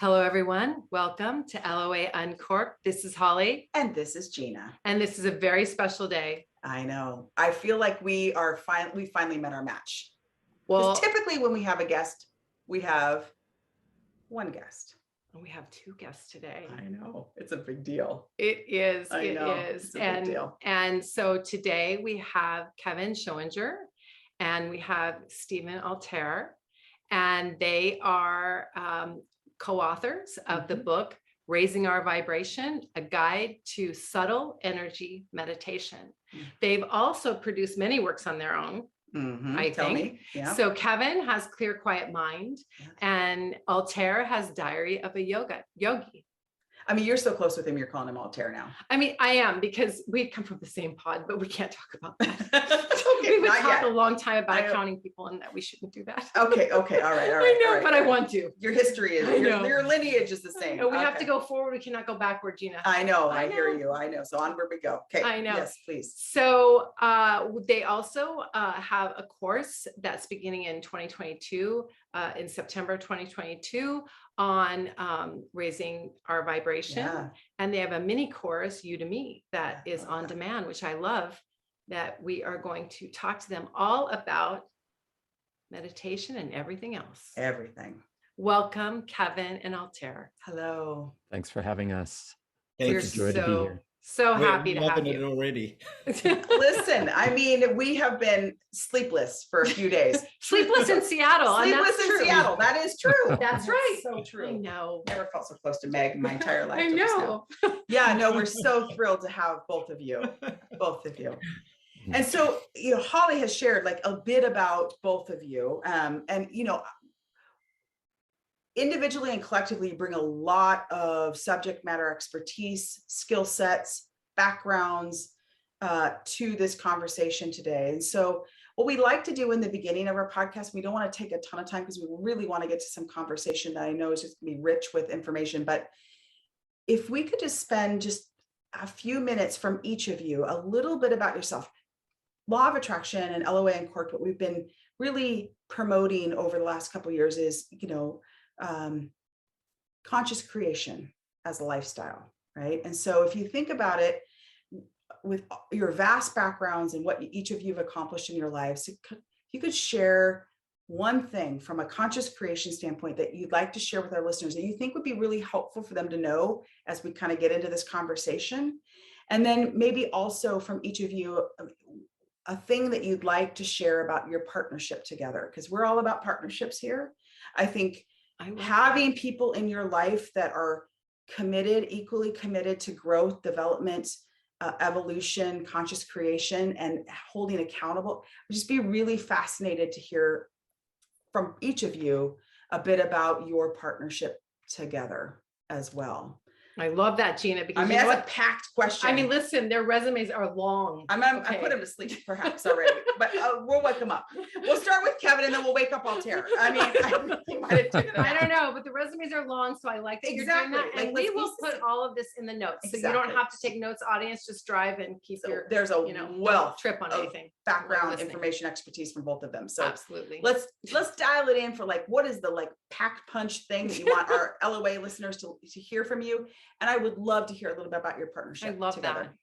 Hello, everyone. Welcome to LOA Uncorked. This is Holly. And this is Jeanna. And this is a very special day. I know. I feel like we finally met our match. Well, typically when we have a guest, we have one guest. We have two guests today. I know. It's a big deal. It is. I know. It's a big deal. And so today we have Kevin Schoeninger and we have Stephen Altair, and they are co-authors of the book, Raising Our Vibration, a guide to subtle energy meditation. They've also produced many works on their own. I Tell think. me. Yeah. So Kevin has Clear Quiet Mind, and Altair has Diary of a Yogi. I mean, you're so close with him, you're calling him Altair now. I mean, I am, because we come from the same pod, but we can't talk about that. Okay, we would talk yet. a long time about accounting people and that we shouldn't do that. Okay, all right. I know, but I want to. Your history is, your lineage is the same. No, we have to go forward. We cannot go backward, Jeanna. I know. I hear you. I know. So onward we go. Okay. I know. Yes, please. So they also have a course that's beginning in 2022, in September 2022, on raising our vibration. Yeah. And they have a mini course, You to Me, that is on demand, which I love, that we are going to talk to them all about meditation and everything else. Everything. Welcome, Kevin and Altair. Hello. Thanks for having us. We're Joy to be here. so happy to have loving it you. already. Listen, I mean, we have been sleepless for a few days. Sleepless in Seattle. and Sleepless that's in true. Seattle. That is true. That's right. So I true. know. Never felt so close to Meg in my entire life. I till just know. now. Yeah, no, we're so thrilled to have both of you. And so, Holly has shared like a bit about both of you. And, individually and collectively, you bring a lot of subject matter expertise, skill sets, backgrounds to this conversation today. And so what we like to do in the beginning of our podcast, we don't want to take a ton of time because we really want to get to some conversation that I know is just going to be rich with information. But if we could just spend just a few minutes from each of you, a little bit about yourself. Law of Attraction and LOA Uncorked, what we've been really promoting over the last couple of years is, conscious creation as a lifestyle, right? And so if you think about it, with your vast backgrounds and what each of you have accomplished in your lives, if you could share one thing from a conscious creation standpoint that you'd like to share with our listeners that you think would be really helpful for them to know as we kind of get into this conversation. And then maybe also from each of you, a thing that you'd like to share about your partnership together, because we're all about partnerships here. I think having people in your life that are equally committed to growth, development, evolution, conscious creation, and holding accountable, I'd just be really fascinated to hear from each of you a bit about your partnership together as well. I love that, Jeanna, because that's a packed question. I mean, listen, their resumes are long. I put them to sleep perhaps already, but we'll wake them up. We'll start with Kevin and then we'll wake up Altair. I mean, I don't know, but the resumes are long, so I like that you're doing that. And we will put all of this in the notes, so you don't have to take notes. Audience, just drive and keep your. There's a wealth trip on anything. Background information, expertise from both of them. So absolutely, let's dial it in for what is the packed punch thing that you want our LOA listeners to hear from you. And I would love to hear a little bit about your partnership. I love together. that.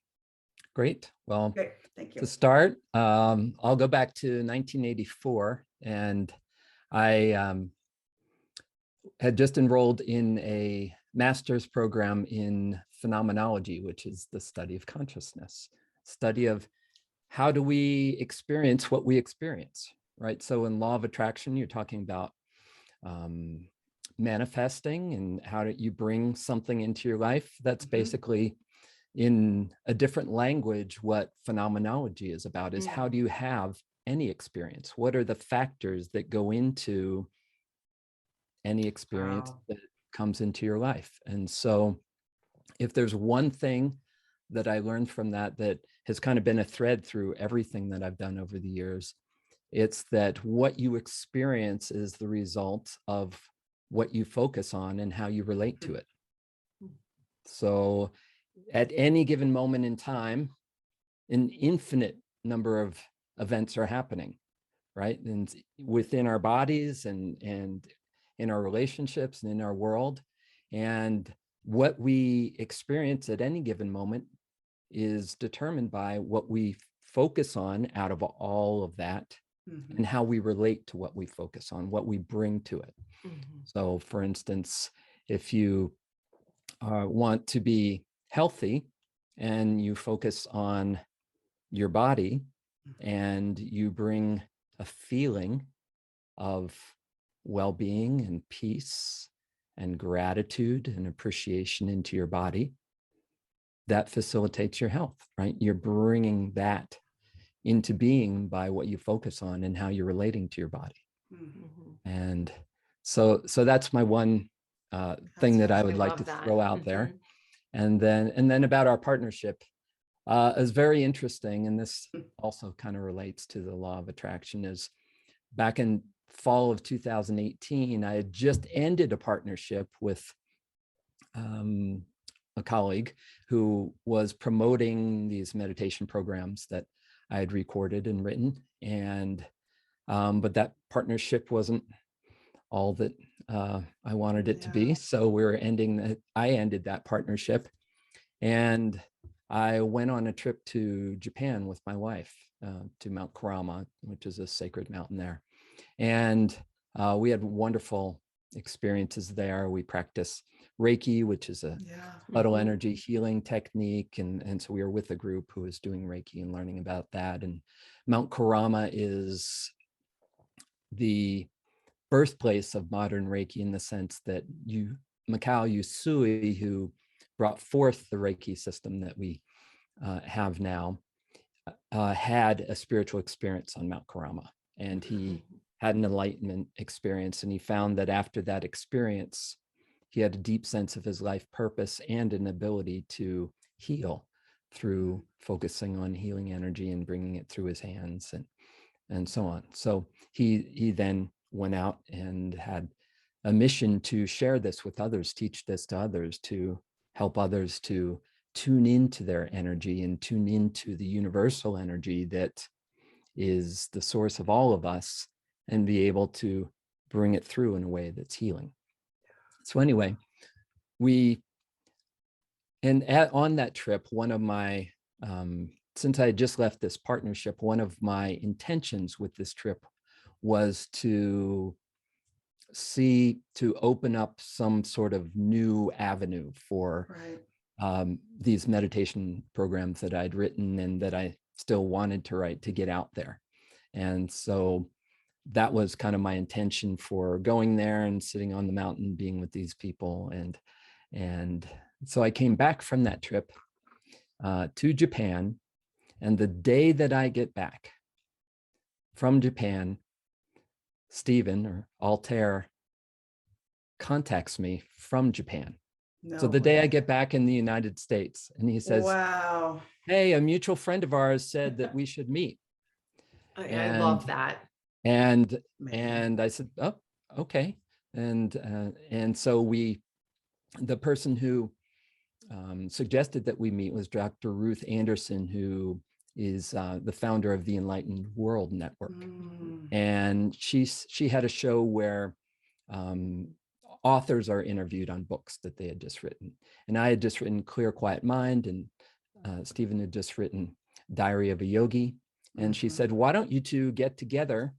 Great. Well, great. Thank you. To start, I'll go back to 1984, and I had just enrolled in a master's program in phenomenology, which is the study of consciousness, study of how do we experience what we experience, right? So in law of attraction, you're talking about manifesting and how do you bring something into your life. That's basically, in a different language, what phenomenology is about, is how do you have any experience? What are the factors that go into any experience that comes into your life? And so if there's one thing that I learned from that has kind of been a thread through everything that I've done over the years, it's that what you experience is the result of what you focus on and how you relate to it. So at any given moment in time, an infinite number of events are happening, right? And within our bodies and in our relationships and in our world. And what we experience at any given moment is determined by what we focus on out of all of that, and how we relate to what we focus on, what we bring to it. So for instance, if you want to be healthy and you focus on your body and you bring a feeling of well-being and peace and gratitude and appreciation into your body, that facilitates your health, right? You're bringing that into being by what you focus on and how you're relating to your body. And so that's my one thing that I would like to throw out there. And then about our partnership is very interesting. And this also kind of relates to the law of attraction. Is back in fall of 2018, I had just ended a partnership with a colleague who was promoting these meditation programs that I had recorded and written. And but that partnership wasn't all that I wanted it to be. So I ended that partnership, and I went on a trip to Japan with my wife to Mount Kurama, which is a sacred mountain there. And we had wonderful experiences there. We practiced Reiki, which is a subtle energy healing technique. And so we were with a group who was doing Reiki and learning about that. And Mount Kurama is the birthplace of modern Reiki in the sense that Mikao Usui, who brought forth the Reiki system that we have now, had a spiritual experience on Mount Kurama. And he had an enlightenment experience. And he found that after that experience, he had a deep sense of his life purpose and an ability to heal through focusing on healing energy and bringing it through his hands and so on. So he then went out and had a mission to share this with others, teach this to others, to help others to tune into their energy and tune into the universal energy that is the source of all of us, and be able to bring it through in a way that's healing. So anyway, on that trip, one of my, since I had just left this partnership, one of my intentions with this trip was to open up some sort of new avenue for these meditation programs that I'd written and that I still wanted to write, to get out there. And so that was kind of my intention for going there and sitting on the mountain, being with these people. And so I came back from that trip to Japan. And the day that I get back from Japan, Stephen, or Altair, contacts me from Japan. So the day I get back in the United States, and he says, "Wow, hey, a mutual friend of ours said that we should meet." I love that. And I said, "Oh, okay." And so the person who suggested that we meet was Dr. Ruth Anderson, who is the founder of the Enlightened World Network. And she had a show where authors are interviewed on books that they had just written. And I had just written Clear, Quiet Mind, and Stephen had just written Diary of a Yogi. And she said, "Why don't you two get together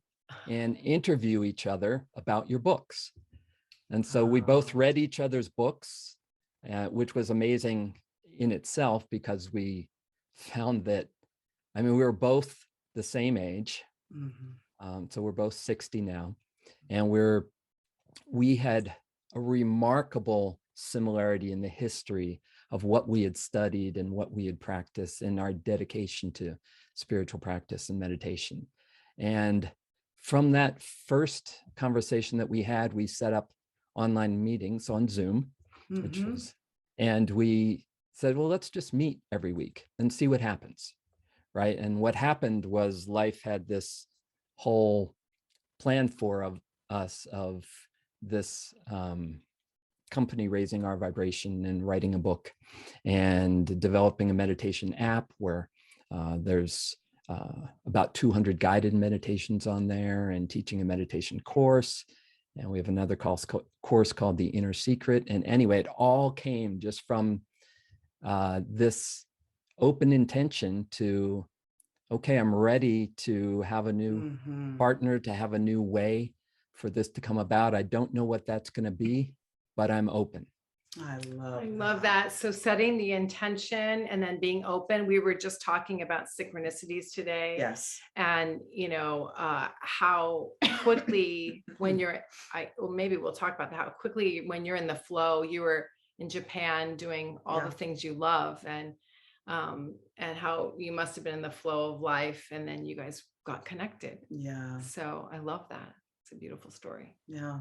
and interview each other about your books?" And so we both read each other's books, which was amazing in itself, because we found that, I mean, we were both the same age. So we're both 60 now. And we had a remarkable similarity in the history of what we had studied and what we had practiced, and our dedication to spiritual practice and meditation. And from that first conversation that we had, we set up online meetings on Zoom, and we said, well, let's just meet every week and see what happens, right? And what happened was life had this whole plan for us of this company raising our vibration and writing a book and developing a meditation app where there's about 200 guided meditations on there, and teaching a meditation course, And we have another course called The Inner Secret. And anyway, it all came just from this open intention to, okay, I'm ready to have a new partner, to have a new way for this to come about. I don't know what that's going to be, but I'm open. I love that. So setting the intention and then being open. We were just talking about synchronicities today. Yes. And how quickly when you're, maybe we'll talk about how quickly when you're in the flow, you were in Japan doing all the things you love, and how you must have been in the flow of life, and then you guys got connected. Yeah. So I love that. It's a beautiful story. Yeah.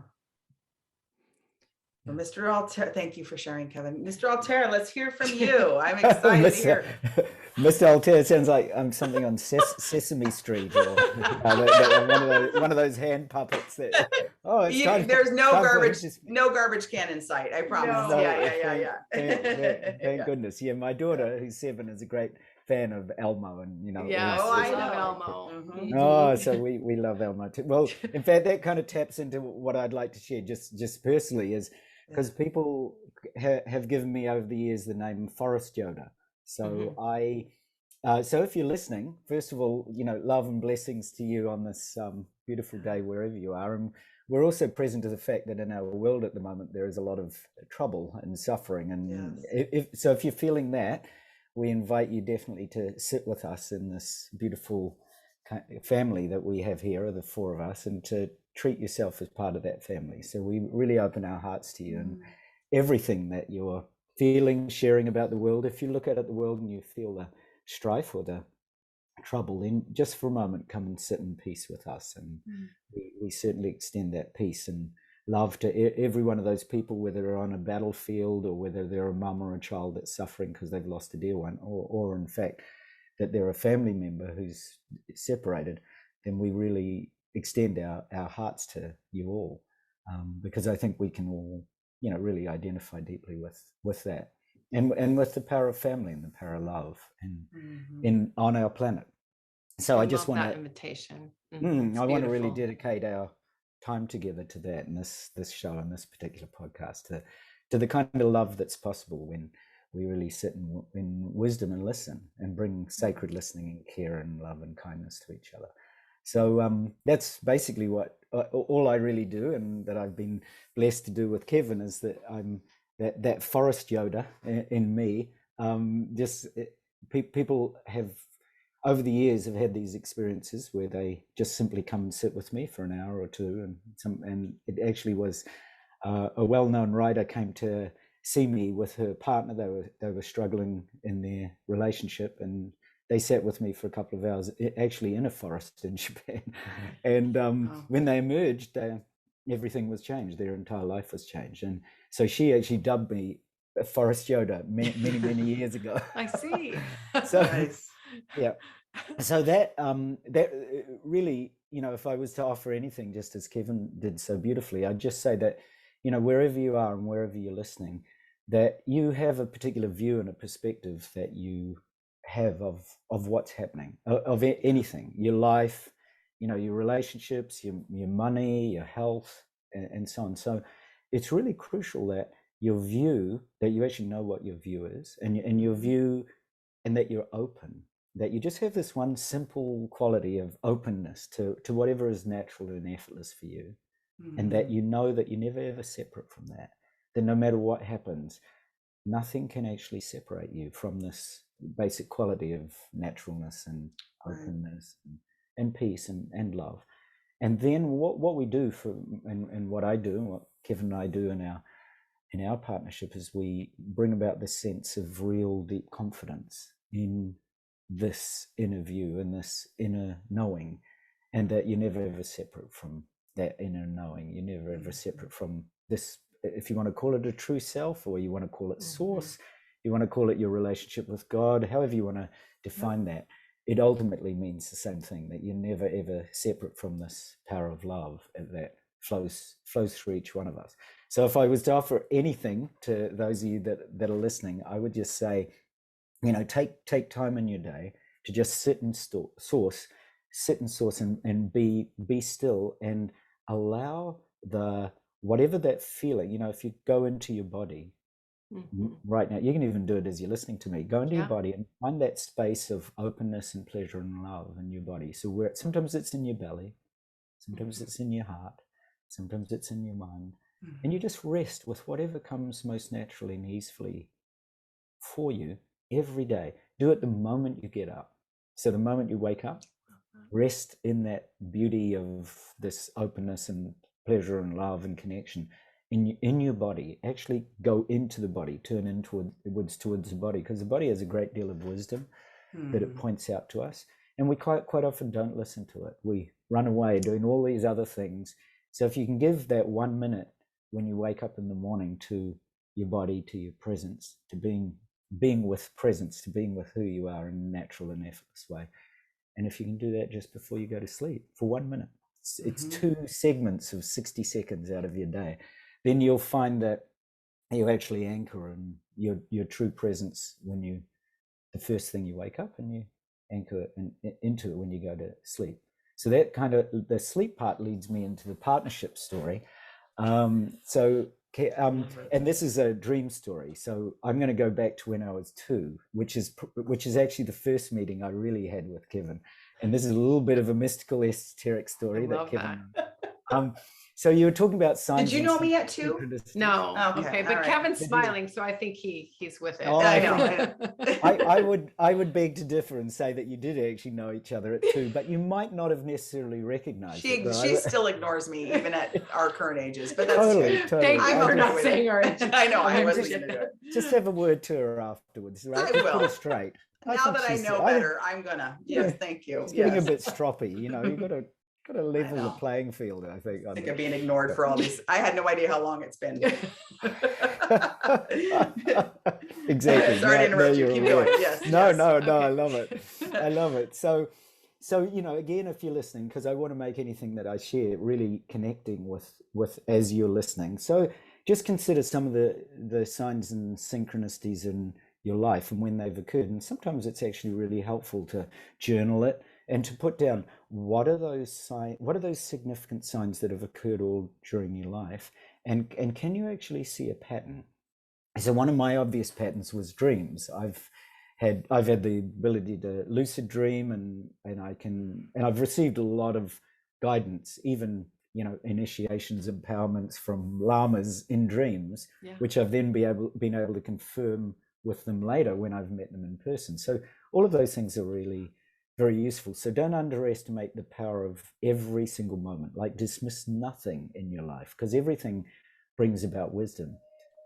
Well, Mr. Altair, thank you for sharing, Kevin. Mr. Altair, let's hear from you. I'm excited to hear. Mr. Altair sounds like something on Sesame Street, or one of those hand puppets. That, there's no garbage can in sight. I promise. No. Yeah. Thank goodness. Yeah, my daughter, who's 7, is a great fan of Elmo, and I love Elmo. Mm-hmm. Oh, so we love Elmo too. Well, in fact, that kind of taps into what I'd like to share just personally, is because people have given me over the years the name Forest Yoda. So so if you're listening, first of all, love and blessings to you on this beautiful day wherever you are. And we're also present to the fact that in our world at the moment there is a lot of trouble and suffering, and if you're feeling that, we invite you definitely to sit with us in this beautiful family that we have here, the 4 of us, and to treat yourself as part of that family. So we really open our hearts to you, and everything that you're feeling, sharing about the world. If you look at the world and you feel the strife or the trouble, then just for a moment come and sit in peace with us, and we certainly extend that peace and love to every one of those people, whether they're on a battlefield or whether they're a mum or a child that's suffering because they've lost a dear one, or in fact that they're a family member who's separated. Then we really extend our hearts to you all, because I think we can all really identify deeply with that, and with the power of family and the power of love and on our planet. So I just want that invitation. I want to really dedicate our time together to that, and this show and this particular podcast to the kind of love that's possible when we really sit in wisdom and listen and bring sacred listening and care and love and kindness to each other. So that's basically what all I really do, and that I've been blessed to do with Kevin, is that I'm that Forest Yoda in me. People have over the years have had these experiences where they just simply come and sit with me for an hour or two, and it actually was a well-known writer came to see me with her partner. They were struggling in their relationship, and they sat with me for a couple of hours, actually in a forest in Japan. And when they emerged, everything was changed. Their entire life was changed. And so she actually dubbed me Forest Yoda many years ago. I see. So Nice. yeah. So that really, if I was to offer anything, just as Kevin did so beautifully, I'd just say that, wherever you are and wherever you're listening, that you have a particular view and a perspective that you have of what's happening, of anything, your life, your relationships, your money, your health, and so on. So it's really crucial that your view, that you actually know what your view is, and your view, and that you're open, that you just have this one simple quality of openness to whatever is natural and effortless for you, and that you know that you're never ever separate from that. That no matter what happens, nothing can actually separate you from this basic quality of naturalness and openness and peace and love. And then what we do and what I do and what Kevin and I do in our partnership is we bring about this sense of real deep confidence in this inner view and this inner knowing, and that you're never ever separate from that inner knowing. You're never ever separate from this, if you want to call it a true self, or you want to call it source, you want to call it your relationship with God, however you want to define that, it ultimately means the same thing, that you're never ever separate from this power of love that flows through each one of us. So if I was to offer anything to those of you that are listening, I would just say, take time in your day to just sit in source and be still, and allow whatever that feeling, if you go into your body right now, you can even do it as you're listening to me, go into your body and find that space of openness and pleasure and love in your body. So sometimes it's in your belly, sometimes it's in your heart, sometimes it's in your mind, and you just rest with whatever comes most naturally and easily for you every day. Do it the moment you get up. So the moment you wake up, rest in that beauty of this openness and pleasure and love and connection in your body. Actually go into the body, turn inwards towards the body, because the body has a great deal of wisdom that it points out to us, and we quite often don't listen to it. We run away doing all these other things. So if you can give that 1 minute when you wake up in the morning to your body, to your presence, to being with presence, to being with who you are in a natural and effortless way. And if you can do that just before you go to sleep for 1 minute, it's 2 segments of 60 seconds out of your day, then you'll find that you actually anchor in your true presence when the first thing you wake up, and you anchor into it when you go to sleep. So that kind of, the sleep part leads me into the partnership story. And this is a dream story. So I'm going to go back to when I was 2, which is actually the first meeting I really had with Kevin. And this is a little bit of a mystical, esoteric story that Kevin. So you were talking about signs. Did you know me yet too? No. Okay. But Kevin's smiling, so I think he's with it. Oh, I know. I would beg to differ and say that you did actually know each other at 2, but you might not have necessarily recognized it. She still ignores me even at our current ages, but that's totally. Thank you for not saying our age. I know. I wasn't going to do it. Just have a word to her afterwards, right? I will. Put it straight. Now that I know better, I'm gonna. Yes, thank you. It's getting a bit stroppy, you've got to level the playing field, I think. I think I'm being ignored for all these. I had no idea how long it's been. Exactly. Sorry to interrupt you. Keep going. Yes. No, okay. I love it. I love it. So again, if you're listening, because I want to make anything that I share really connecting with as you're listening. So just consider some of the signs and synchronicities in your life and when they've occurred. And sometimes it's actually really helpful to journal it and to put down what are those significant signs that have occurred all during your life, and can you actually see a pattern? So one of my obvious patterns was dreams. I've had the ability to lucid dream, and I've received a lot of guidance, even initiations, empowerments from lamas in dreams, which I've then been able to confirm with them later when I've met them in person. So all of those things are really very useful. So don't underestimate the power of every single moment. Like, dismiss nothing in your life, because everything brings about wisdom.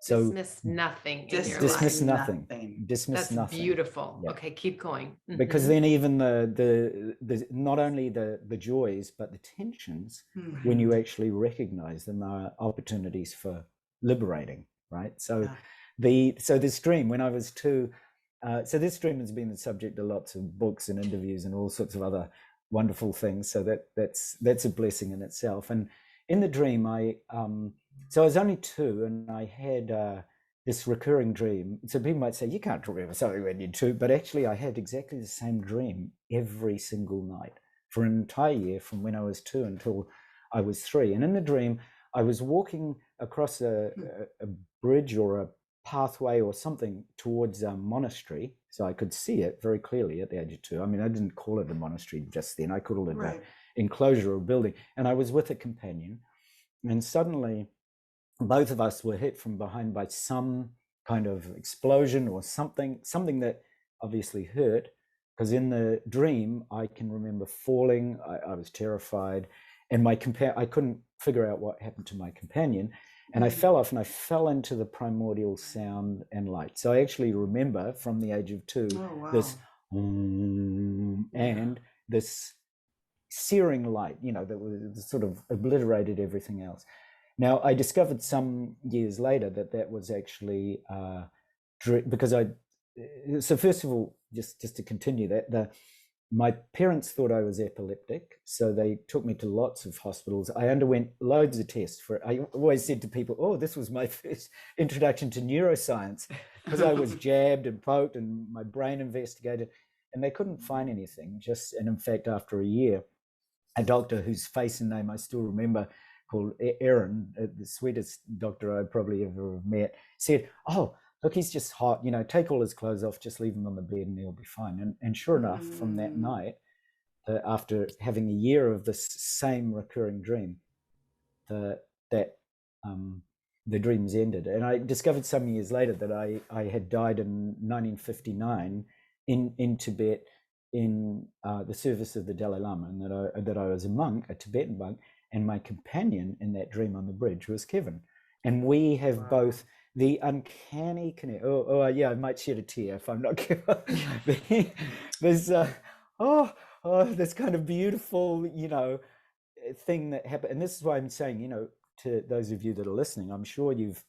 So dismiss nothing in your life. Dismiss nothing. That's nothing. Beautiful. Yeah. Okay, keep going. Because then even the not only the joys but the tensions, when you actually recognize them, are opportunities for liberating, right? So this dream when I was 2. So this dream has been the subject of lots of books and interviews and all sorts of other wonderful things. So that's a blessing in itself. And in the dream, so I was only 2, and I had this recurring dream. So people might say, you can't remember something when you're 2, but actually I had exactly the same dream every single night for an entire year, from when I was 2 until I was 3. And in the dream, I was walking across a bridge or a pathway or something towards a monastery, so I could see it very clearly at the age of 2. I mean, I didn't call it a monastery just then. I called it an enclosure or building, and I was with a companion, and suddenly both of us were hit from behind by some kind of explosion or something that obviously hurt, because in the dream I can remember falling. I was terrified, and I couldn't figure out what happened to my companion. And I fell off, and I fell into the primordial sound and light. So I actually remember from the age of 2, this and this searing light, that was sort of obliterated everything else. Now, I discovered some years later that was actually because so first of all, just to continue that, my parents thought I was epileptic, so they took me to lots of hospitals. I underwent loads of tests I always said to people, oh, this was my first introduction to neuroscience, because I was jabbed and poked and my brain investigated, and they couldn't find anything. And in fact, after a year, a doctor whose face and name I still remember called Erin, the sweetest doctor I probably ever met, said, "Oh, look, he's just hot. Take all his clothes off, just leave him on the bed, and he'll be fine." And sure enough, from that night, after having a year of this same recurring dream, the dreams ended. And I discovered some years later that I had died in 1959 in Tibet in the service of the Dalai Lama, and that I was a monk, a Tibetan monk, and my companion in that dream on the bridge was Kevin. And we have both the uncanny connect. Yeah, I might shed a tear if I'm not careful. There's this kind of beautiful, thing that happened. And this is why I'm saying, to those of you that are listening, I'm sure you've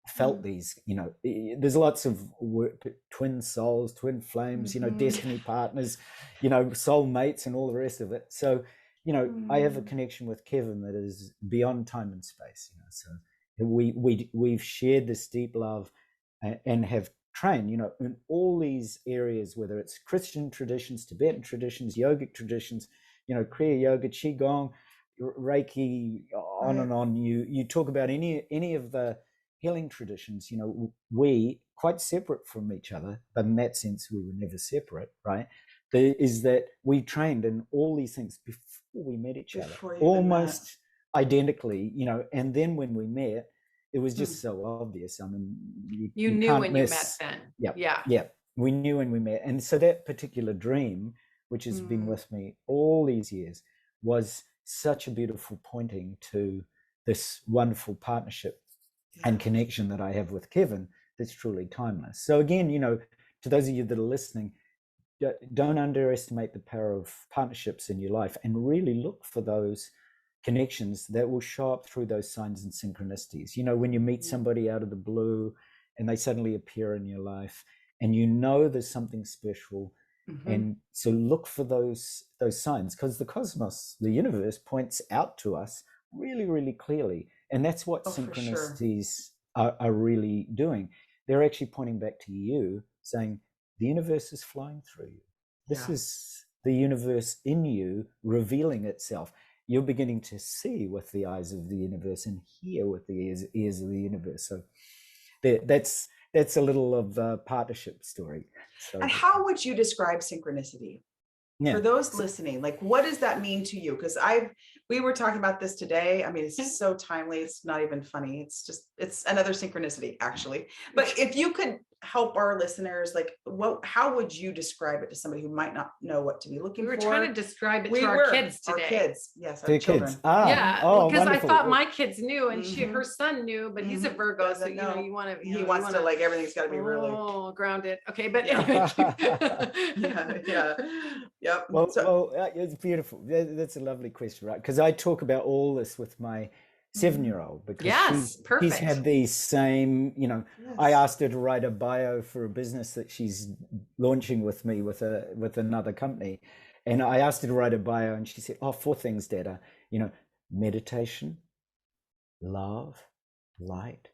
felt these, there's lots of work, twin souls, twin flames, destiny partners, soul mates and all the rest of it. So, I have a connection with Kevin that is beyond time and space, so we've shared this deep love and have trained, in all these areas, whether it's Christian traditions, Tibetan traditions, yogic traditions, Kriya Yoga, Qigong, Reiki, on and on. You talk about any of the healing traditions, we quite separate from each other, but in that sense we were never separate, right? Is that we trained in all these things before we met each other, almost identically, and then when we met, it was just so obvious. I mean, you knew when you met then. Yeah, we knew when we met. And so that particular dream, which has been with me all these years, was such a beautiful pointing to this wonderful partnership and connection that I have with Kevin that's truly timeless. So again, to those of you that are listening, don't underestimate the power of partnerships in your life, and really look for those connections that will show up through those signs and synchronicities. When you meet somebody out of the blue and they suddenly appear in your life, and there's something special. And so look for those signs, because the cosmos, the universe, points out to us really, really clearly. And that's what synchronicities are really doing. They're actually pointing back to you, saying the universe is flowing through you. This is the universe in you revealing itself. You're beginning to see with the eyes of the universe and hear with the ears of the universe. So that's a little of a partnership story. So, and how would you describe synchronicity? For those listening, like, what does that mean to you? Because we were talking about this today. I mean, it's so timely. It's not even funny. It's another synchronicity, actually. But if you could help our listeners, like, how would you describe it to somebody who might not know what to be looking for? We were trying to describe it to our kids today. Our kids, yes, our children. Kids. Because I thought my kids knew, and her son knew, but he's a Virgo, so you want to. He wants to, like, everything's got to be really grounded. Okay, but anyway. Yep. Well, it's beautiful. That's a lovely question, right? Because I talk about all this with my 7-year-old, because he's had these same, I asked her to write a bio for a business that she's launching with me with another company, and I asked her to write a bio, and she said, 4 things, Dada, meditation, love, light,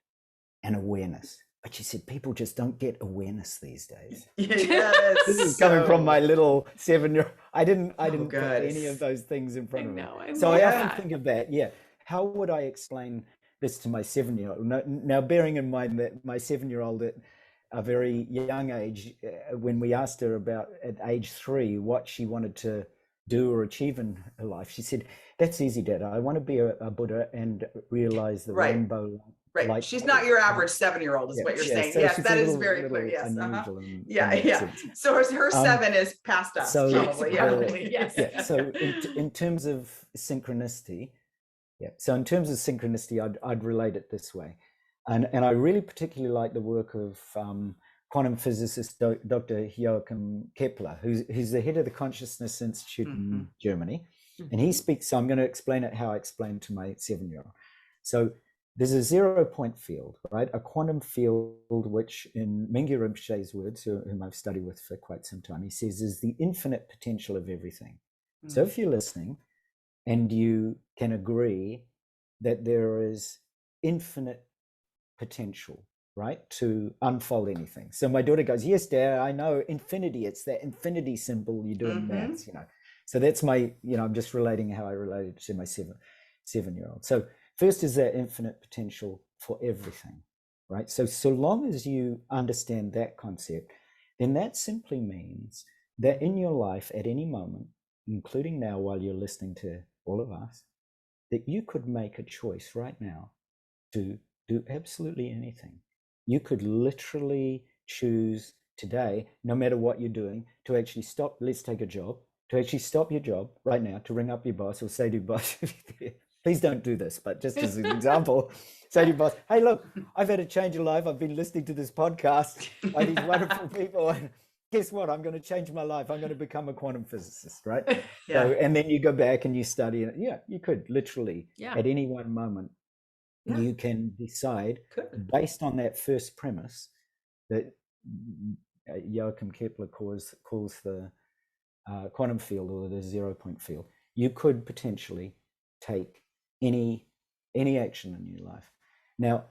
and awareness. But she said, people just don't get awareness these days. Yes. This is coming from my little 7-year-old. I didn't put any of those things in front of me. So I often think of that. Yeah. How would I explain this to my 7-year-old? Now, bearing in mind that my 7-year-old at a very young age, when we asked her about at age 3 what she wanted to do or achieve in her life, she said, "That's easy, Dad. I want to be a Buddha and realize the rainbow." Right. She's not your average 7-year-old, is what you're saying. So yes, that is very clear. Yes. So her 7 is past us. So probably. Yes. So in terms of synchronicity, I'd relate it this way, and I really particularly like the work of quantum physicist Dr. Joachim Kepler, who's the head of the Consciousness Institute in Germany, and he speaks. So I'm going to explain it how I explained to my 7-year-old. So there's a 0-point field, right? A quantum field, which in Mingyur Rinpoche's words, whom I've studied with for quite some time, he says is the infinite potential of everything. So if you're listening and you can agree that there is infinite potential, right, to unfold anything. So my daughter goes, "Yes, Dad, I know infinity. It's that infinity symbol you do in maths, So that's my, I'm just relating how I related to my 7. 7-year-old. So first is that infinite potential for everything, right? So long as you understand that concept, then that simply means that in your life at any moment, including now while you're listening to all of us, that you could make a choice right now to do absolutely anything. You could literally choose today, no matter what you're doing, to actually stop. Let's take a job, to actually stop your job right now, to ring up your boss or say to your boss, please don't do this, but just as an example, say to your boss, hey, look, I've had a change of life. I've been listening to this podcast by these wonderful people. And guess what? I'm going to change my life. I'm going to become a quantum physicist, right? Yeah. So, and then you go back and you study it. Yeah, you could literally Yeah. at any one moment, Yeah. you can decide Could. based on that first premise that Joachim Kepler calls the quantum field, or the 0-point field. You could potentially take any action in your life. Now,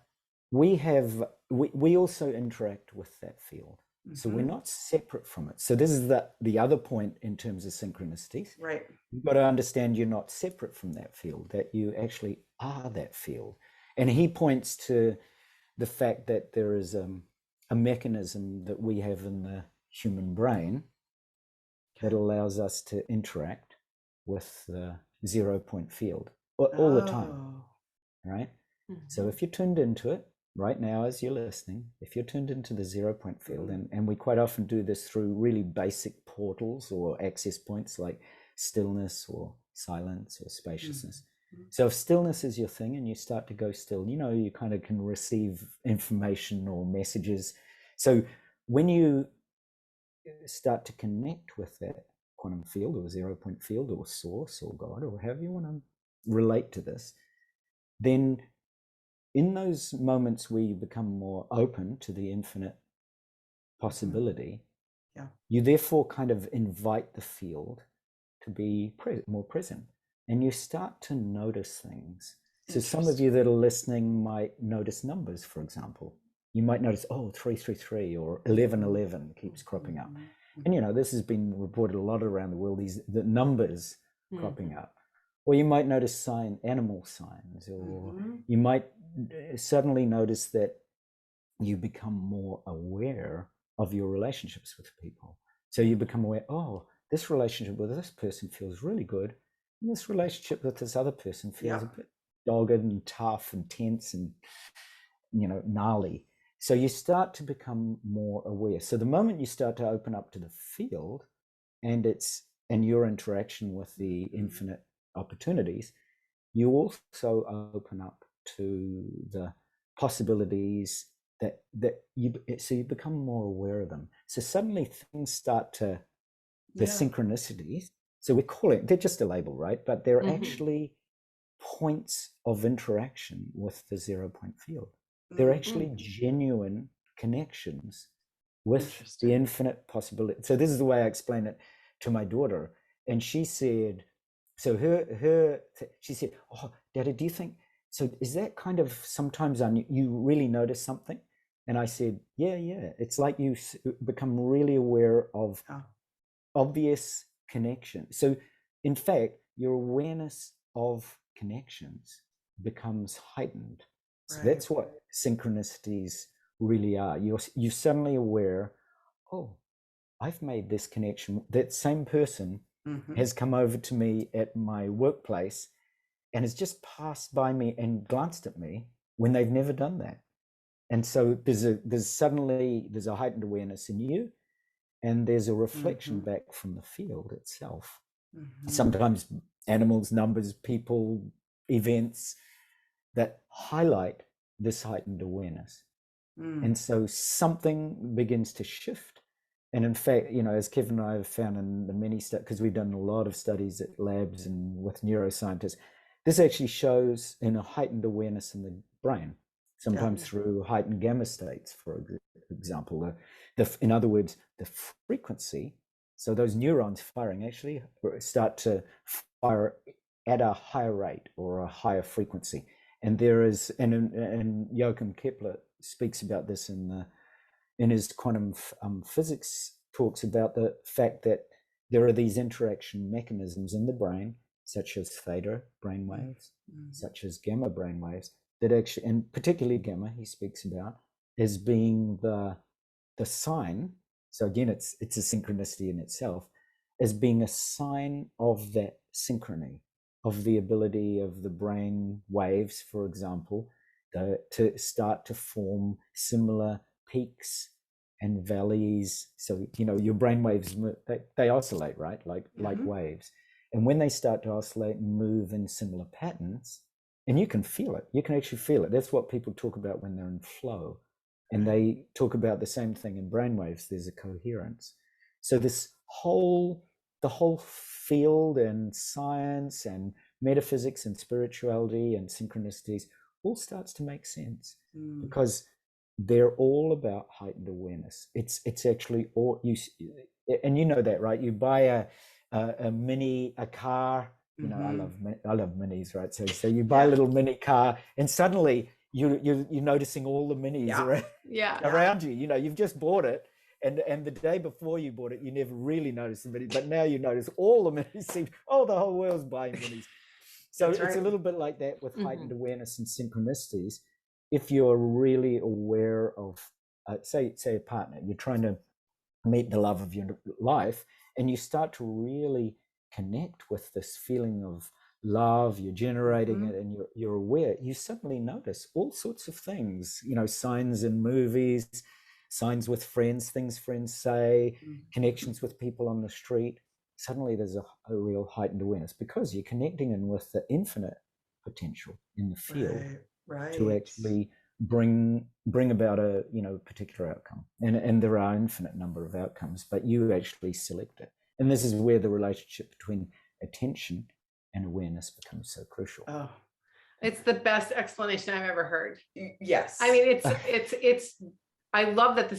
we also interact with that field. So we're not separate from it. So this is the other point in terms of synchronicities. Right. You've got to understand you're not separate from that field, that you actually are that field. And he points to the fact that there is a mechanism that we have in the human brain that allows us to interact with the 0-point field all the time, right? So if you're tuned into it right now as you're listening, if you're tuned into the 0-point field, and we quite often do this through really basic portals or access points like stillness or silence or spaciousness. So if stillness is your thing and you start to go still, you kind of can receive information or messages. So when you start to connect with that quantum field or 0-point field or source or God or however you want to relate to this, then in those moments where you become more open to the infinite possibility, you therefore kind of invite the field to be more present, and you start to notice things. So some of you that are listening might notice numbers, for example. You might notice, 333 or 1111 keeps cropping up. And, this has been reported a lot around the world, the numbers cropping up. Or you might notice animal signs, or you might suddenly notice that you become more aware of your relationships with people. So you become aware, this relationship with this person feels really good, and this relationship with this other person feels a bit dogged and tough and tense and, gnarly. So you start to become more aware. So the moment you start to open up to the field and your interaction with the infinite opportunities, you also open up to the possibilities so you become more aware of them. So suddenly things start to, the synchronicities, so we call it, they're just a label, right? But they're actually points of interaction with the 0-point field. They're actually genuine connections with the infinite possibility. So this is the way I explain it to my daughter. And she said, she said, Daddy, do you think, so is that kind of sometimes you really notice something? And I said, yeah. It's like you become really aware of obvious connection. So in fact, your awareness of connections becomes heightened. So that's what synchronicities really are. You're suddenly aware, I've made this connection. That same person has come over to me at my workplace and has just passed by me and glanced at me when they've never done that. And so there's a heightened awareness in you, and there's a reflection back from the field itself. Sometimes animals, numbers, people, events that highlight this heightened awareness. And so something begins to shift. And in fact, as Kevin and I have found in the many studies, because we've done a lot of studies at labs and with neuroscientists, this actually shows in a heightened awareness in the brain, sometimes through heightened gamma states, for example. In other words, the frequency, so those neurons firing actually start to fire at a higher rate or a higher frequency. And there is, and Joachim Kepler speaks about this in his quantum physics, talks about the fact that there are these interaction mechanisms in the brain such as theta brainwaves, such as gamma brainwaves, that actually, and particularly gamma, he speaks about as being the sign. So again, it's a synchronicity in itself, as being a sign of that synchrony, of the ability of the brain waves, for example, to start to form similar peaks and valleys. So, you know, your brain waves, they oscillate, right? Like waves. And when they start to oscillate and move in similar patterns, and you can feel it, you can actually feel it. That's what people talk about when they're in flow. And they talk about the same thing in brainwaves. There's a coherence. So the whole field and science and metaphysics and spirituality and synchronicities all starts to make sense because they're all about heightened awareness. It's actually all you, and you know that, right? You buy a car. You know, I love minis, right? So you buy a little mini car, and suddenly you're noticing all the minis around you. You know, you've just bought it, and the day before you bought it, you never really noticed the minis, but now you notice all the minis. Oh, the whole world's buying minis. So it's a little bit like that with heightened awareness and synchronicities. If you're really aware of, say a partner, you're trying to meet the love of your life, and you start to really connect with this feeling of love, you're generating it, and you're aware, you suddenly notice all sorts of things, you know, signs in movies, signs with friends, things friends say, connections with people on the street. Suddenly there's a real heightened awareness because you're connecting in with the infinite potential in the field to actually bring about a, you know, particular outcome. And there are an infinite number of outcomes, but you actually select it. And this is where the relationship between attention and awareness becomes so crucial. Oh, it's the best explanation I've ever heard. Yes. I mean, it's I love that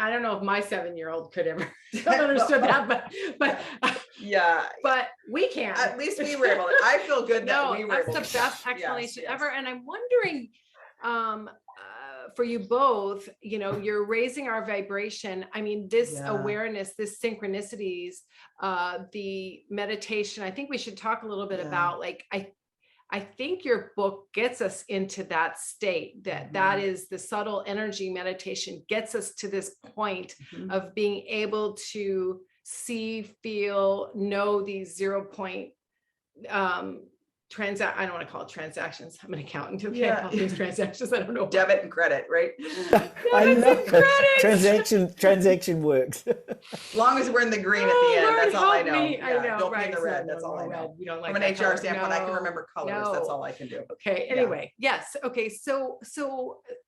I don't know if my 7-year-old could ever have understood that, but yeah, but we can. At least we were able to. I feel good that we were able to. That's the best explanation ever. And I'm wondering, for you both, you know, you're raising our vibration. I mean, this awareness, this synchronicities, the meditation, I think we should talk a little bit about, like, I think your book gets us into that state, that is the subtle energy meditation gets us to this point of being able to see, feel, know these 0 point I don't want to call it transactions. I'm an accountant. Okay, call these transactions. I don't know. Debit and credit, right? I love credit. Transaction works. As long as we're in the green at the end, Lord, that's all I know. I know. Don't be in the red. That's all I know. We don't like from an HR color. standpoint, I can remember colors. That's all I can do. Okay. Anyway, yes. Okay. So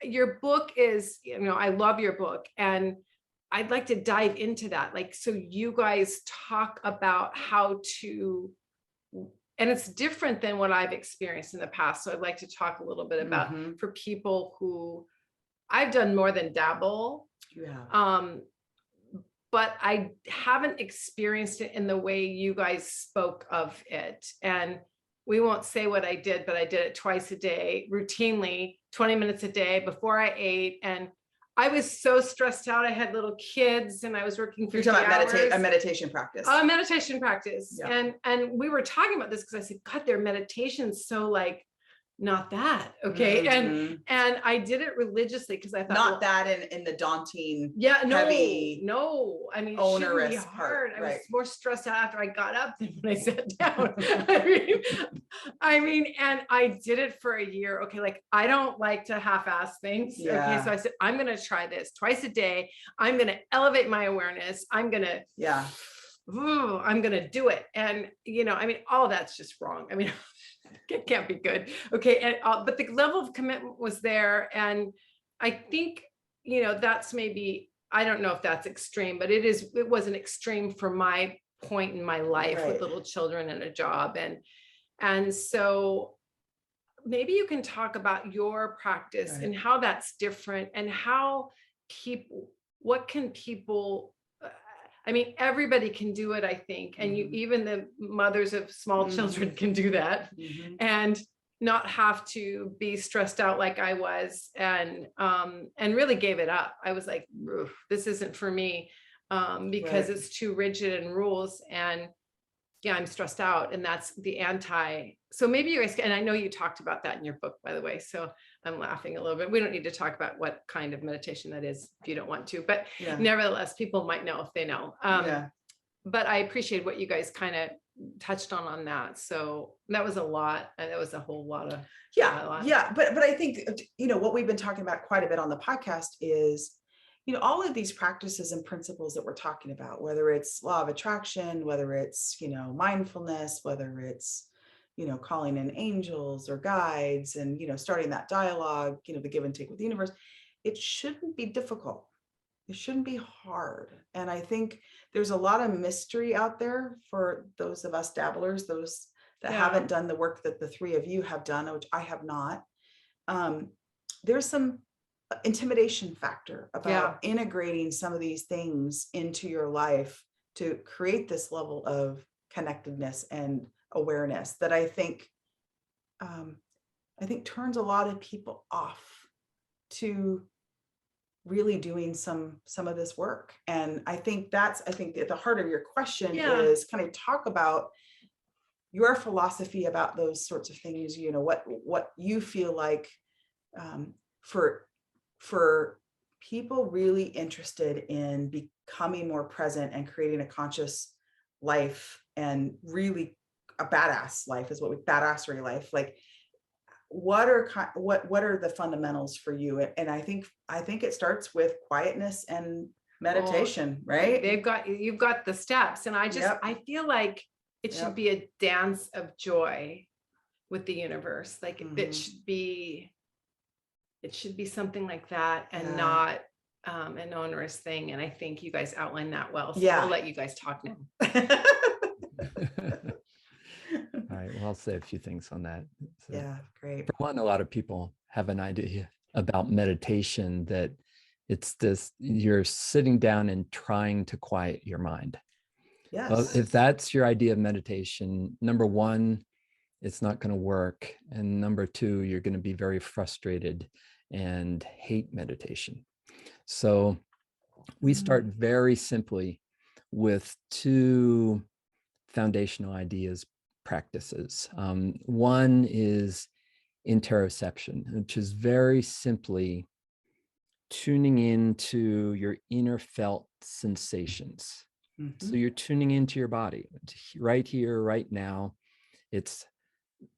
your book is, you know, I love your book, and I'd like to dive into that. Like, so you guys talk about how to. And it's different than what I've experienced in the past. So I'd like to talk a little bit about for people who I've done more than dabble. But I haven't experienced it in the way you guys spoke of it. And we won't say what I did, but I did it twice a day, routinely, 20 minutes a day before I ate. And I was so stressed out. I had little kids and I was working 50 You're talking hours. about a meditation practice. A meditation practice. And we were talking about this because I said, God, their meditation's so like, not that. Okay. And I did it religiously because I thought not that in the daunting, heavy, I mean, onerous hard. part. I was more stressed out after I got up than when I sat down. I mean, and I did it for a year. Okay. Like, I don't like to half-ass things. Okay. So I said, I'm going to try this twice a day. I'm going to elevate my awareness. I'm going to, I'm going to do it. And, you know, I mean, all that's just wrong. I mean, it can't be good. Okay. And, but the level of commitment was there. And I think, you know, that's maybe, I don't know if that's extreme, but it was an extreme for my point in my life with little children and a job. And so maybe you can talk about your practice and how that's different and what can people, I mean, everybody can do it, I think. And even the mothers of small children can do that and not have to be stressed out like I was and really gave it up. I was like, this isn't for me because it's too rigid and rules. And yeah, I'm stressed out, and that's the anti. So maybe you guys, and I know you talked about that in your book, by the way, so I'm laughing a little bit. We don't need to talk about what kind of meditation that is if you don't want to, but Yeah. nevertheless, people might know if they know. Yeah. But I appreciate what you guys kind of touched on that. So that was a lot, and that was a whole lot of yeah. But I think, you know, what we've been talking about quite a bit on the podcast is, you know, all of these practices and principles that we're talking about, whether it's law of attraction, whether it's, you know, mindfulness, whether it's, you know, calling in angels or guides, and, you know, starting that dialogue, you know, the give and take with the universe, it shouldn't be difficult. It shouldn't be hard. And I think there's a lot of mystery out there for those of us dabblers, those that haven't done the work that the three of you have done, which I have not. There's some intimidation factor about integrating some of these things into your life to create this level of connectedness and awareness that I think turns a lot of people off to really doing some of this work. And I think at the heart of your question is kind of talk about your philosophy about those sorts of things, you know, what you feel like for people really interested in becoming more present and creating a conscious life, and really a badass life is badassery life. Like, what are the fundamentals for you? And I think it starts with quietness and meditation, right? You've got the steps. And I feel like it should be a dance of joy with the universe. Like it should be something like that, and not an onerous thing. And I think you guys outlined that well. So I'll let you guys talk now. All right, well, I'll say a few things on that. So, yeah, great. For one, a lot of people have an idea about meditation that it's this, you're sitting down and trying to quiet your mind. Yes. Well, if that's your idea of meditation, number one, it's not going to work. And number two, you're going to be very frustrated and hate meditation. So we start very simply with two foundational ideas, practices. One is interoception, which is very simply tuning into your inner felt sensations. So you're tuning into your body right here, right now. It's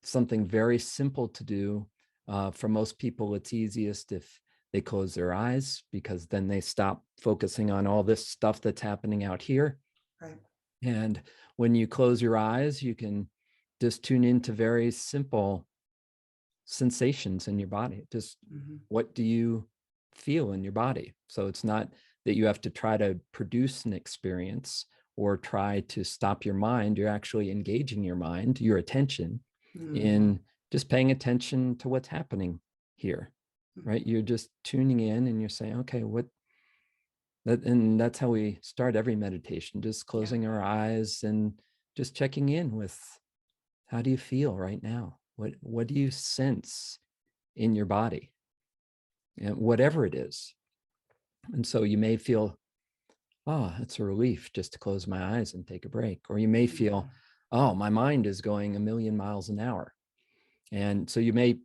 something very simple to do. For most people, it's easiest if they close their eyes, because then they stop focusing on all this stuff that's happening out here. Right. And when you close your eyes, you can just tune into very simple sensations in your body. Just what do you feel in your body? So it's not that you have to try to produce an experience or try to stop your mind. You're actually engaging your mind, your attention, in just paying attention to what's happening here, right? You're just tuning in and you're saying, okay, and that's how we start every meditation, just closing our eyes and just checking in with, how do you feel right now? What do you sense in your body? And whatever it is. And so you may feel, oh, it's a relief just to close my eyes and take a break. Or you may feel, oh, my mind is going 1,000,000 miles an hour. And so you may,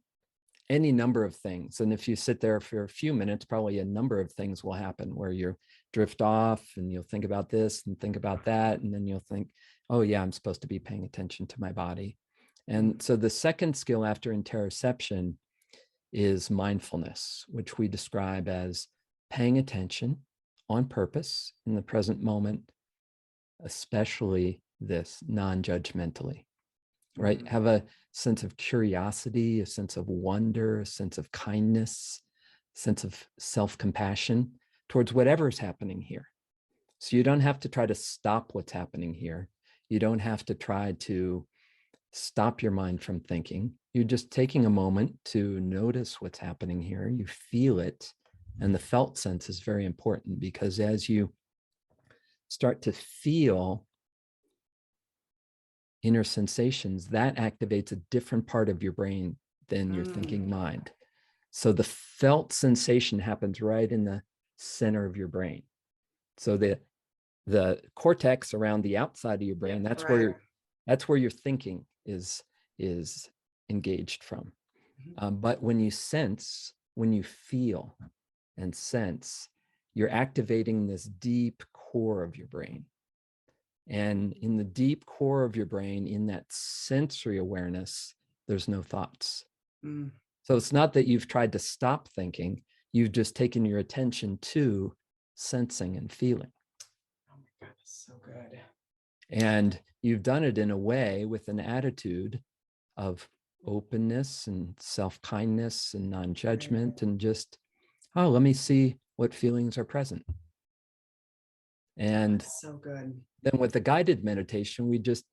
any number of things. And if you sit there for a few minutes, probably a number of things will happen where you drift off and you'll think about this and think about that. And then you'll think, oh yeah, I'm supposed to be paying attention to my body. And so the second skill after interoception is mindfulness, which we describe as paying attention on purpose in the present moment, especially this non-judgmentally, right? Have a sense of curiosity, a sense of wonder, a sense of kindness, sense of self-compassion towards whatever's happening here. So you don't have to try to stop what's happening here. You don't have to try to stop your mind from thinking. You're just taking a moment to notice what's happening here. You feel it. And the felt sense is very important, because as you start to feel inner sensations, that activates a different part of your brain than your thinking mind. So the felt sensation happens right in the center of your brain. So the cortex around the outside of your brain, that's where That's where your thinking is engaged from. But when you sense, when you feel and sense, you're activating this deep core of your brain. And in the deep core of your brain, in that sensory awareness, there's no thoughts. So it's not that you've tried to stop thinking, you've just taken your attention to sensing and feeling. Oh my God, that's so good. And you've done it in a way with an attitude of openness and self-kindness and non-judgment, and just, oh, let me see what feelings are present. And that's so good. Then with the guided meditation, we just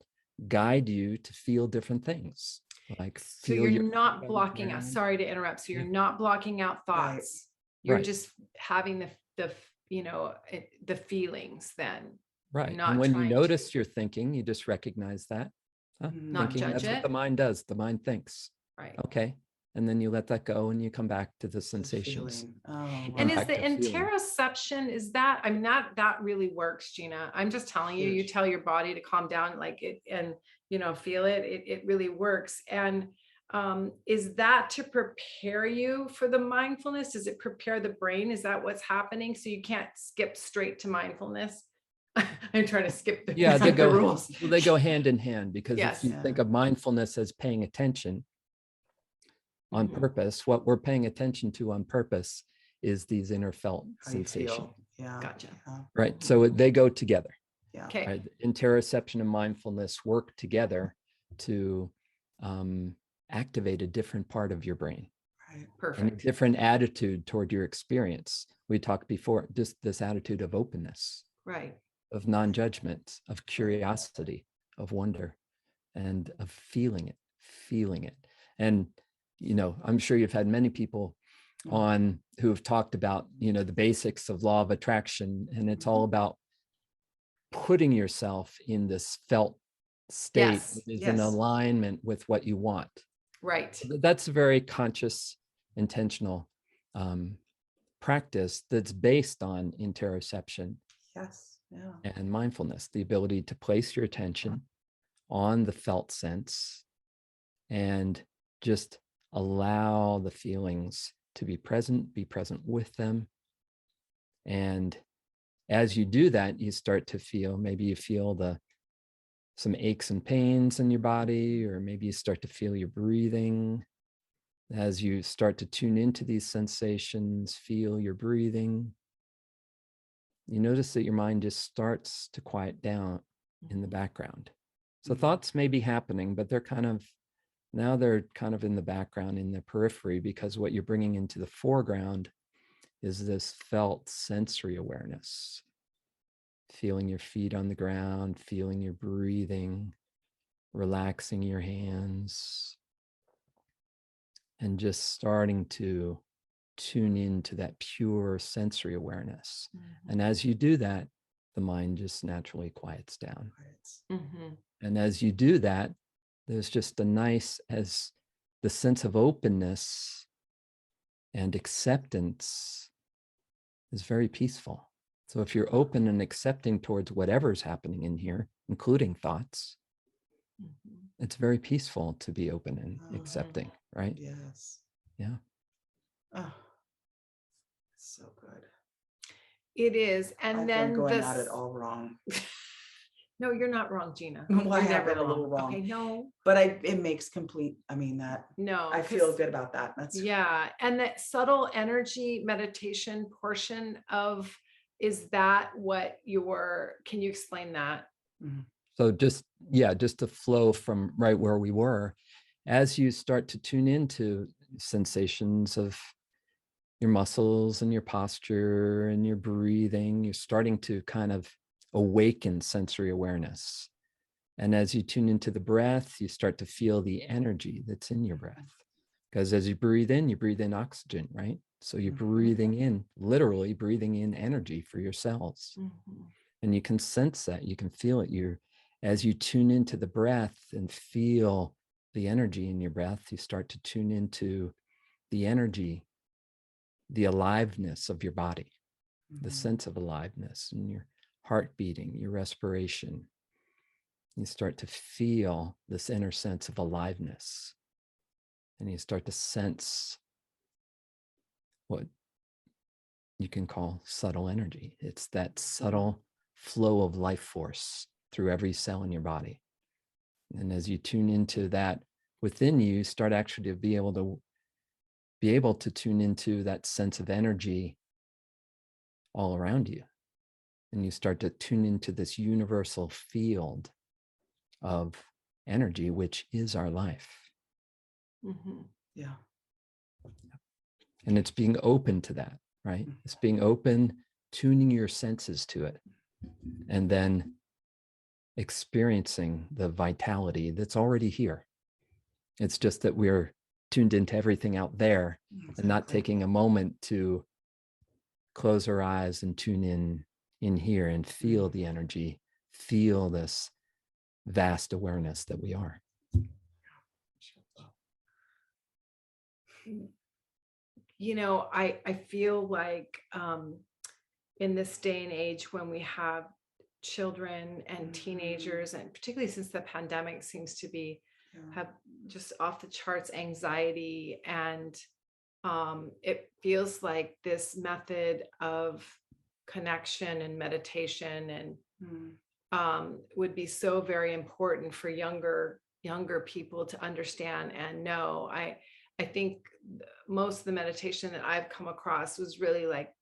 guide you to feel different things. Like, so you're not blocking out, sorry to interrupt. So you're not blocking out thoughts. You're just having the the feelings then. Right. Not And when you trying notice you're thinking, you just recognize that. Not Thinking, judge that's what it. the mind does. The mind thinks. Right. Okay. And then you let that go and you come back to the sensations. And is the interoception, is that, I mean, that really works, Jeanna. I'm just telling you, you tell your body to calm down, like it, and feel it. It really works. And is that to prepare you for the mindfulness? Does it prepare the brain? Is that what's happening? So you can't skip straight to mindfulness? I'm trying to skip the rules. Well, they go hand in hand, because Yes. if you think of mindfulness as paying attention on purpose, what we're paying attention to on purpose is these inner felt sensations. Yeah. Gotcha. Right. So they go together. Yeah. Okay. Right? Interoception and mindfulness work together to activate a different part of your brain. Right. Perfect. And a different attitude toward your experience. We talked before, just this attitude of openness. Right. Of non-judgment, of curiosity, of wonder, and of feeling it. And, I'm sure you've had many people on who have talked about, the basics of law of attraction, and it's all about putting yourself in this felt state that is in alignment with what you want. Right. That's a very conscious, intentional practice that's based on interoception. Yes. Yeah. And mindfulness, the ability to place your attention on the felt sense and just allow the feelings to be present with them. And as you do that, you start to feel, maybe you feel some aches and pains in your body, or maybe you start to feel your breathing. As you start to tune into these sensations, feel your breathing, you notice that your mind just starts to quiet down in the background. So thoughts may be happening, but they're kind of in the background, in the periphery, because what you're bringing into the foreground is this felt sensory awareness. Feeling your feet on the ground, feeling your breathing, relaxing your hands, and just starting to tune into that pure sensory awareness. And as you do that, the mind just naturally quiets down. And as you do that, there's just as the sense of openness and acceptance is very peaceful. So if you're open and accepting towards whatever's happening in here, including thoughts, it's very peaceful to be open and accepting, right? Yes. Yeah. Oh, so good. It is. And I've then been going at it all wrong. No, you're not wrong, Jeanna. Well, I You're have never been a little wrong. Okay, no. But it makes complete, No, I feel good about that. And that subtle energy meditation portion is that what can you explain that? So just to flow from right where we were, as you start to tune into sensations of your muscles and your posture and your breathing, you're starting to kind of awaken sensory awareness. And as you tune into the breath, you start to feel the energy that's in your breath. Because as you breathe in oxygen, right? So you're breathing in, literally breathing in energy for your cells. And you can sense that, you can feel it. As you tune into the breath and feel the energy in your breath, you start to tune into the energy, the aliveness of your body, the sense of aliveness, and your heart beating, your respiration, You start to feel this inner sense of aliveness. And you start to sense what you can call subtle energy. It's that subtle flow of life force through every cell in your body. And as you tune into that within you, start actually to be able to tune into that sense of energy all around you. And you start to tune into this universal field of energy, which is our life. Mm-hmm. Yeah. And it's being open to that, right? It's being open, tuning your senses to it, and then experiencing the vitality that's already here. It's just that we're tuned into everything out there and not taking a moment to close our eyes and tune in here and feel the energy, feel this vast awareness that we are. You know, I feel like in this day and age when we have children and teenagers, and particularly since the pandemic seems to be have just off the charts anxiety, and it feels like this method of connection and meditation and would be so very important for younger people to understand and know. I think most of the meditation that I've come across was really like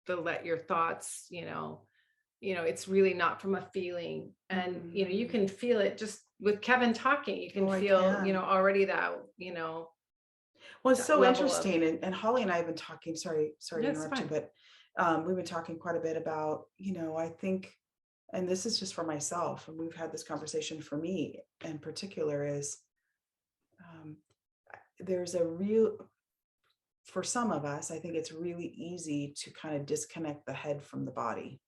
the let your thoughts, it's really not from a feeling. And, you can feel it just with Kevin talking, you can feel, already that, well, it's so interesting. And Holly and I have been talking, sorry to interrupt you, but we've been talking quite a bit about, I think, and this is just for myself, and we've had this conversation for me in particular, is there's for some of us, I think it's really easy to kind of disconnect the head from the body.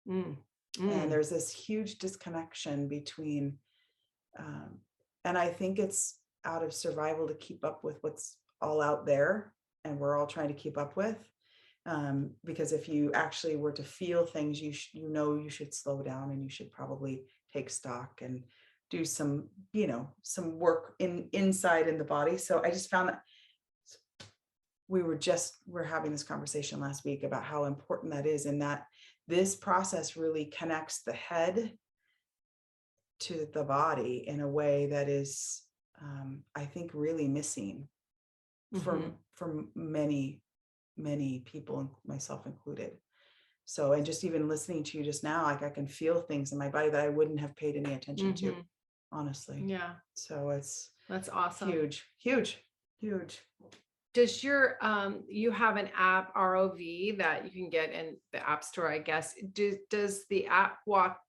And there's this huge disconnection between, and I think it's out of survival to keep up with what's all out there, and we're all trying to keep up with. Because if you actually were to feel things, you should slow down, and you should probably take stock and do some work inside in the body. So I just found that we're having this conversation last week about how important that is, and that this process really connects the head to the body in a way that is, I think, really missing from many people, myself included. So, and just even listening to you just now, like I can feel things in my body that I wouldn't have paid any attention to, honestly. Yeah. So that's awesome. Huge. Does your you have an app, ROV, that you can get in the App Store, I guess. Does the app walk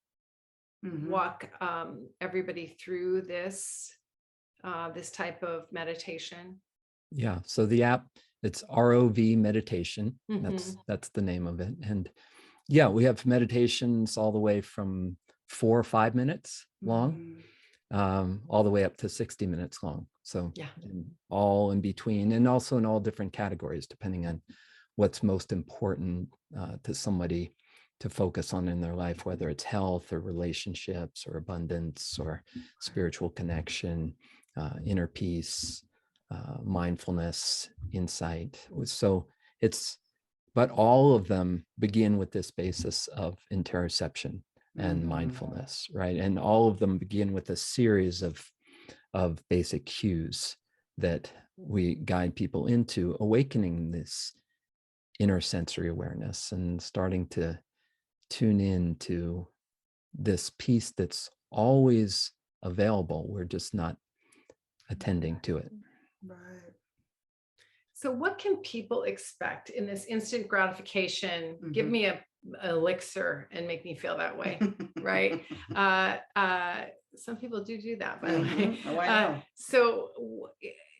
everybody through this type of meditation? Yeah. So the app, it's ROV meditation. That's the name of it. And yeah, we have meditations all the way from 4 or 5 minutes long, all the way up to 60 minutes long. So all in between, and also in all different categories, depending on what's most important to somebody to focus on in their life, whether it's health or relationships or abundance or spiritual connection, inner peace, mindfulness, insight. So but all of them begin with this basis of interoception and mindfulness, right? And all of them begin with a series of basic cues that we guide people into awakening this inner sensory awareness and starting to tune in to this piece that's always available. We're just not attending to it. Right. So what can people expect in this instant gratification? Give me a elixir and make me feel that way, right? Some people do that, by the way. Oh, I know. So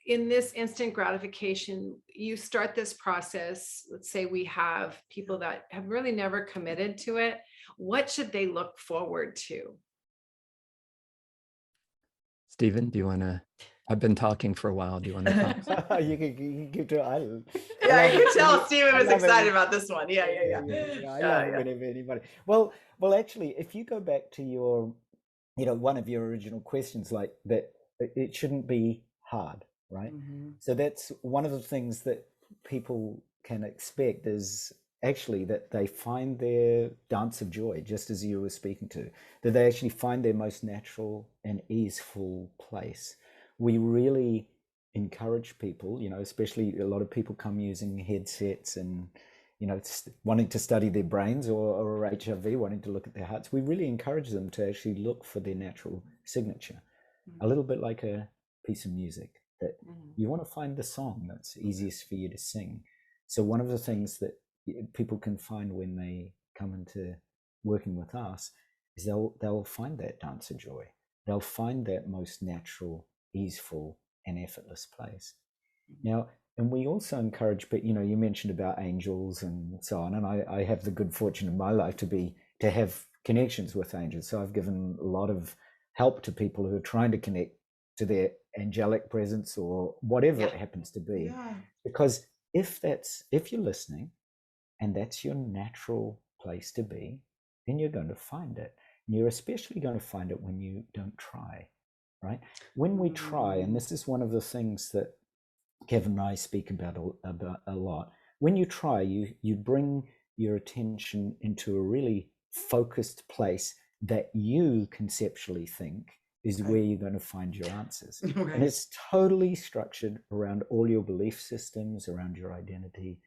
in this instant gratification, you start this process. Let's say we have people that have really never committed to it. What should they look forward to? Stephen, do you want to? I've been talking for a while. Do you want to talk? You can give to it. Yeah, you can tell Stephen was excited about this one. Yeah. I love it whenever anybody. Well, actually, if you go back to your one of your original questions, like that it shouldn't be hard, right? So that's one of the things that people can expect, is actually that they find their dance of joy, just as you were speaking to, that they actually find their most natural and easeful place. We really encourage people, especially a lot of people come using headsets and wanting to study their brains, or HRV, wanting to look at their hearts. We really encourage them to actually look for their natural signature, a little bit like a piece of music, that you want to find the song that's easiest for you to sing. So one of the things that people can find when they come into working with us is they'll find that dance of joy. They'll find that most natural, easeful, and effortless place. Now, and we also encourage, but you mentioned about angels and so on, and I have the good fortune in my life to have connections with angels. So I've given a lot of help to people who are trying to connect to their angelic presence, or whatever it happens to be. Because if you're listening and that's your natural place to be, then you're going to find it. And you're especially going to find it when you don't try, right? When we try, and this is one of the things that Kevin and I speak about a lot. When you try, you bring your attention into a really focused place that you conceptually think is where you're going to find your answers. And it's totally structured around all your belief systems, around your identity,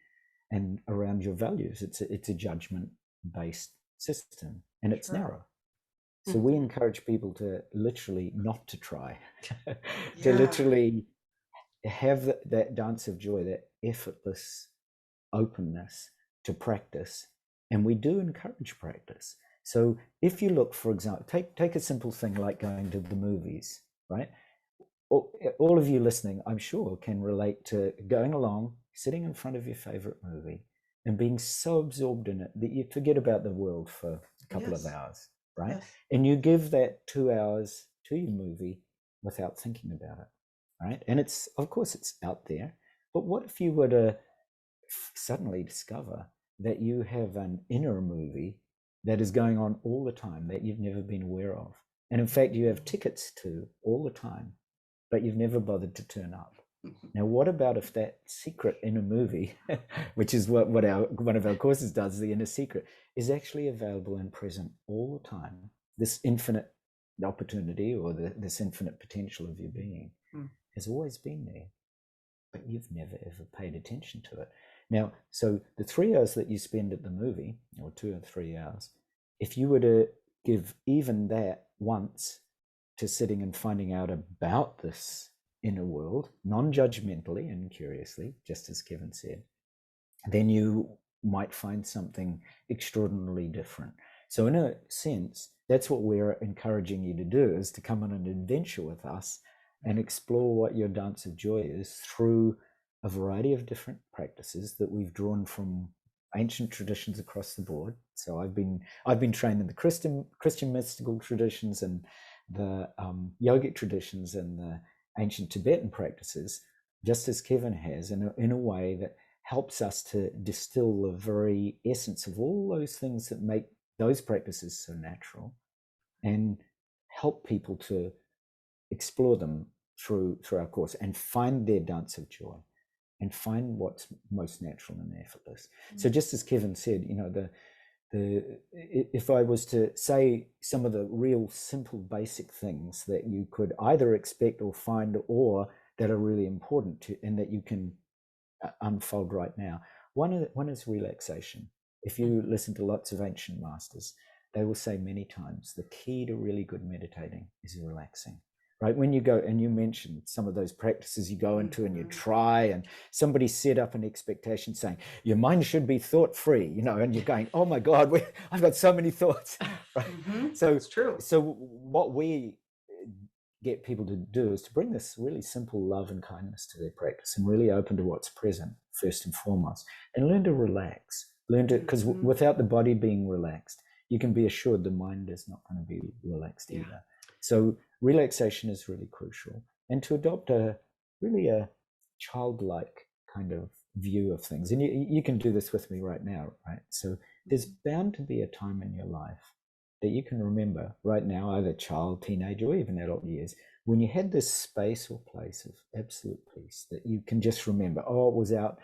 and around your values. It's a judgment-based system, and it's narrow. So we encourage people to literally not to try, to literally have that dance of joy, that effortless openness to practice. And we do encourage practice. So if you look, for example, take a simple thing like going to the movies, right? All of you listening, I'm sure, can relate to going along, sitting in front of your favorite movie and being so absorbed in it that you forget about the world for a couple of hours, right? And you give that 2 hours to your movie without thinking about it. Right? And it's, of course, it's out there. But what if you were to suddenly discover that you have an inner movie that is going on all the time that you've never been aware of? And in fact, you have tickets to all the time, but you've never bothered to turn up. Now, what about if that secret inner movie, which is what one of our courses does, the inner secret, is actually available and present all the time? This infinite opportunity, or this infinite potential of your being, has always been there, but you've never ever paid attention to it. Now, so the 3 hours that you spend at the movie, or 2 or 3 hours, if you were to give even that once to sitting and finding out about this inner world, non-judgmentally and curiously, just as Kevin said, then you might find something extraordinarily different. So in a sense, that's what we're encouraging you to do, is to come on an adventure with us and explore what your dance of joy is through a variety of different practices that we've drawn from ancient traditions across the board. So I've been trained in the Christian mystical traditions and the yogic traditions and the ancient Tibetan practices, just as Kevin has, in a way that helps us to distill the very essence of all those things that make those practices so natural, and help people to explore them through our course and find their dance of joy and find what's most natural and effortless. So just as Kevin said, if I was to say some of the real simple basic things that you could either expect or find, or that are really important to, and that you can unfold right now, one is relaxation. If you listen to lots of ancient masters, they will say many times the key to really good meditating is relaxing. Right? When you go, and you mentioned some of those practices you go into and you try, and somebody set up an expectation saying your mind should be thought free, and you're going, oh my God, I've got so many thoughts. Right? So it's true. So what we get people to do is to bring this really simple love and kindness to their practice, and really open to what's present first and foremost, and learn to relax. Because without the body being relaxed, you can be assured the mind is not going to be relaxed either. So relaxation is really crucial, and to adopt a childlike kind of view of things. And you can do this with me right now, right? So there's bound to be a time in your life that you can remember right now, either child, teenager, or even adult years, when you had this space or place of absolute peace that you can just remember? Oh, it was out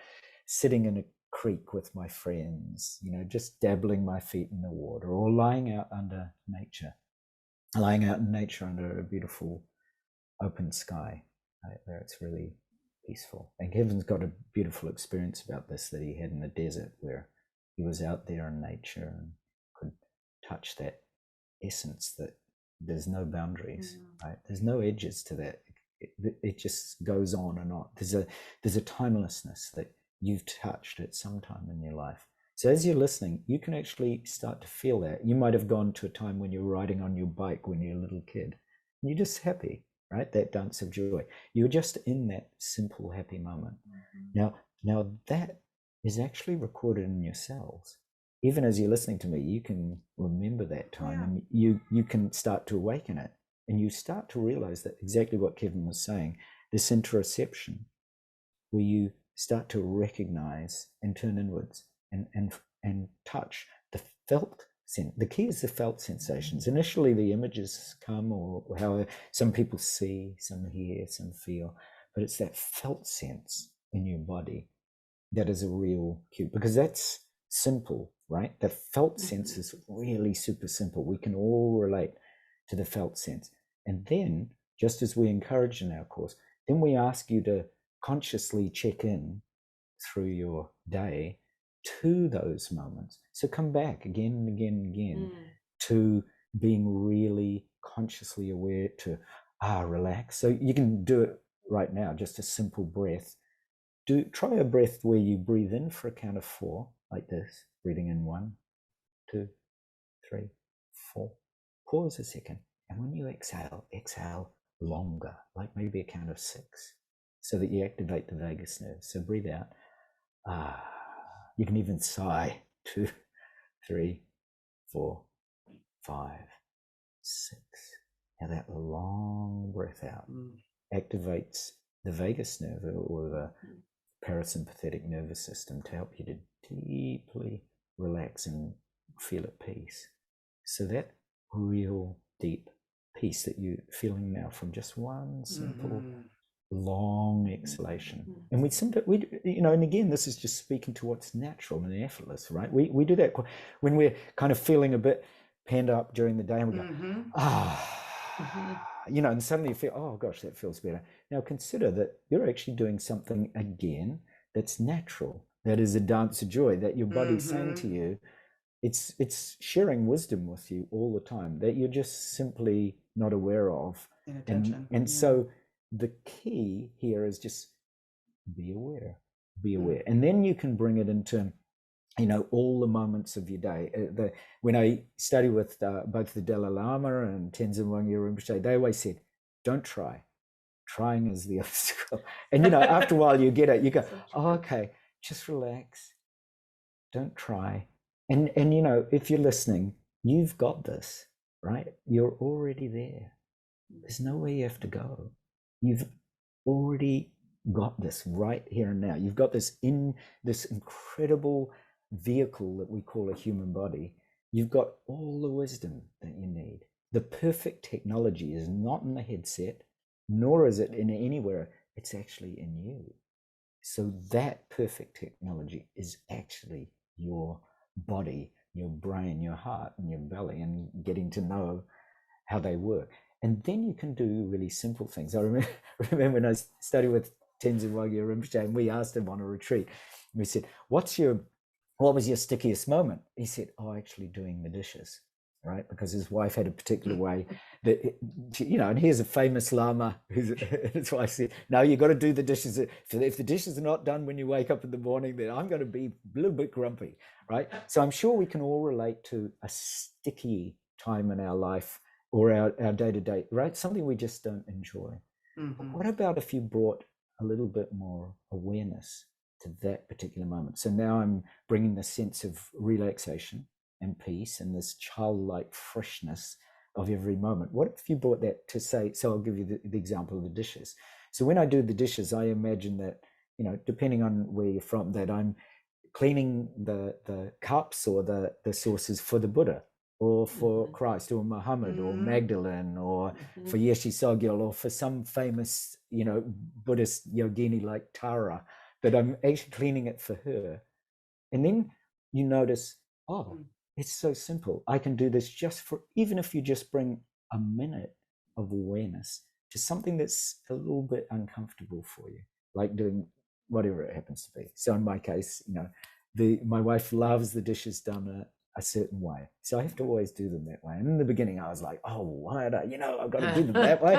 sitting in a creek with my friends, you know, just dabbling my feet in the water, or lying out under nature, lying out in nature under a beautiful open sky, right, where it's really peaceful. And Kevin's got a beautiful experience about this that he had in the desert, where he was out there in nature and could touch that essence that there's no boundaries, right? There's no edges to that. It just goes on and on. There's a timelessness that you've touched at some time in your life. So as you're listening, you can actually start to feel that. You might have gone to a time when you're riding on your bike when you're a little kid, and you're just happy, right? That dance of joy. You're just in that simple, happy moment. Now that is actually recorded in your cells. Even as you're listening to me, you can remember that time, and you can start to awaken it, and you start to realize that exactly what Kevin was saying, this interoception, where you start to recognize and turn inwards and touch the felt sense. The key is the felt sensations. Initially, the images come, or how some people see, some hear, some feel, but it's that felt sense in your body that is a real cue, because that's simple, right? The felt sense is really super simple. We can all relate to the felt sense. And then, just as we encourage in our course, then we ask you to consciously check in through your day to those moments. So come back again and again and again to being really consciously aware, to relax. So you can do it right now, just a simple breath. Try a breath where you breathe in for a count of 4, like this, breathing in 1, 2, 3, 4. Pause a second, and when you exhale longer, like maybe a count of 6, so that you activate the vagus nerve. So breathe out. You can even sigh. 2, 3, 4, 5, 6. Now that long breath out activates the vagus nerve, or the parasympathetic nervous system, to help you to deeply relax and feel at peace. So that real deep peace that you're feeling now from just one simple long exhalation. And we you know, and again, this is just speaking to what's natural and effortless, right? We do that when we're kind of feeling a bit penned up during the day, and we go you know, and suddenly you feel, oh gosh, that feels better. Now consider that you're actually doing something again that's natural, that is a dance of joy, that your body's saying to you, it's sharing wisdom with you all the time, that you're just simply not aware of. And so the key here is just be aware. And then you can bring it into, you know, all the moments of your day. When I study with both the Dalai Lama and Tenzin Wangyal Rinpoche, they always said, don't try. Trying is the obstacle. And, you know, after a while you get it, you go, oh, okay, just relax. Don't try. And, you know, if you're listening, you've got this, right? You're already there. There's nowhere you have to go. You've already got this right here and now. You've got this in this incredible vehicle that we call a human body. You've got all the wisdom that you need. The perfect technology is not in the headset, nor is it in anywhere. It's actually in you. So that perfect technology is actually your body, your brain, your heart, and your belly, and getting to know how they work. And then you can do really simple things. I remember when I studied with Tenzin Wangyal Rinpoche, and we asked him on a retreat, we said, what was your stickiest moment? He said, oh, actually doing the dishes, right? Because his wife had a particular way that, you know, and here's a famous Lama, his wife said, no, you got to do the dishes. If the dishes are not done when you wake up in the morning, then I'm going to be a little bit grumpy, right? So I'm sure we can all relate to a sticky time in our life, or our day-to-day, right? Something we just don't enjoy. But what about if you brought a little bit more awareness to that particular moment? So now I'm bringing the sense of relaxation and peace and this childlike freshness of every moment. What if you brought that to, say, so I'll give you the example of the dishes. So when I do the dishes, I imagine that, you know, depending on where you're from, that I'm cleaning the cups or the saucers for the Buddha. or for Christ, or Muhammad, or Magdalene, or for Yeshe Tsogyal, or for some famous, Buddhist yogini like Tara, but I'm actually cleaning it for her. And then you notice, it's so simple. I can do this just for, even if you just bring a minute of awareness to something that's a little bit uncomfortable for you, like doing whatever it happens to be. So in my case, my wife loves the dishes done a certain way, so I have to always do them that way. And in the beginning I was like, oh, why do I've got to do them that way.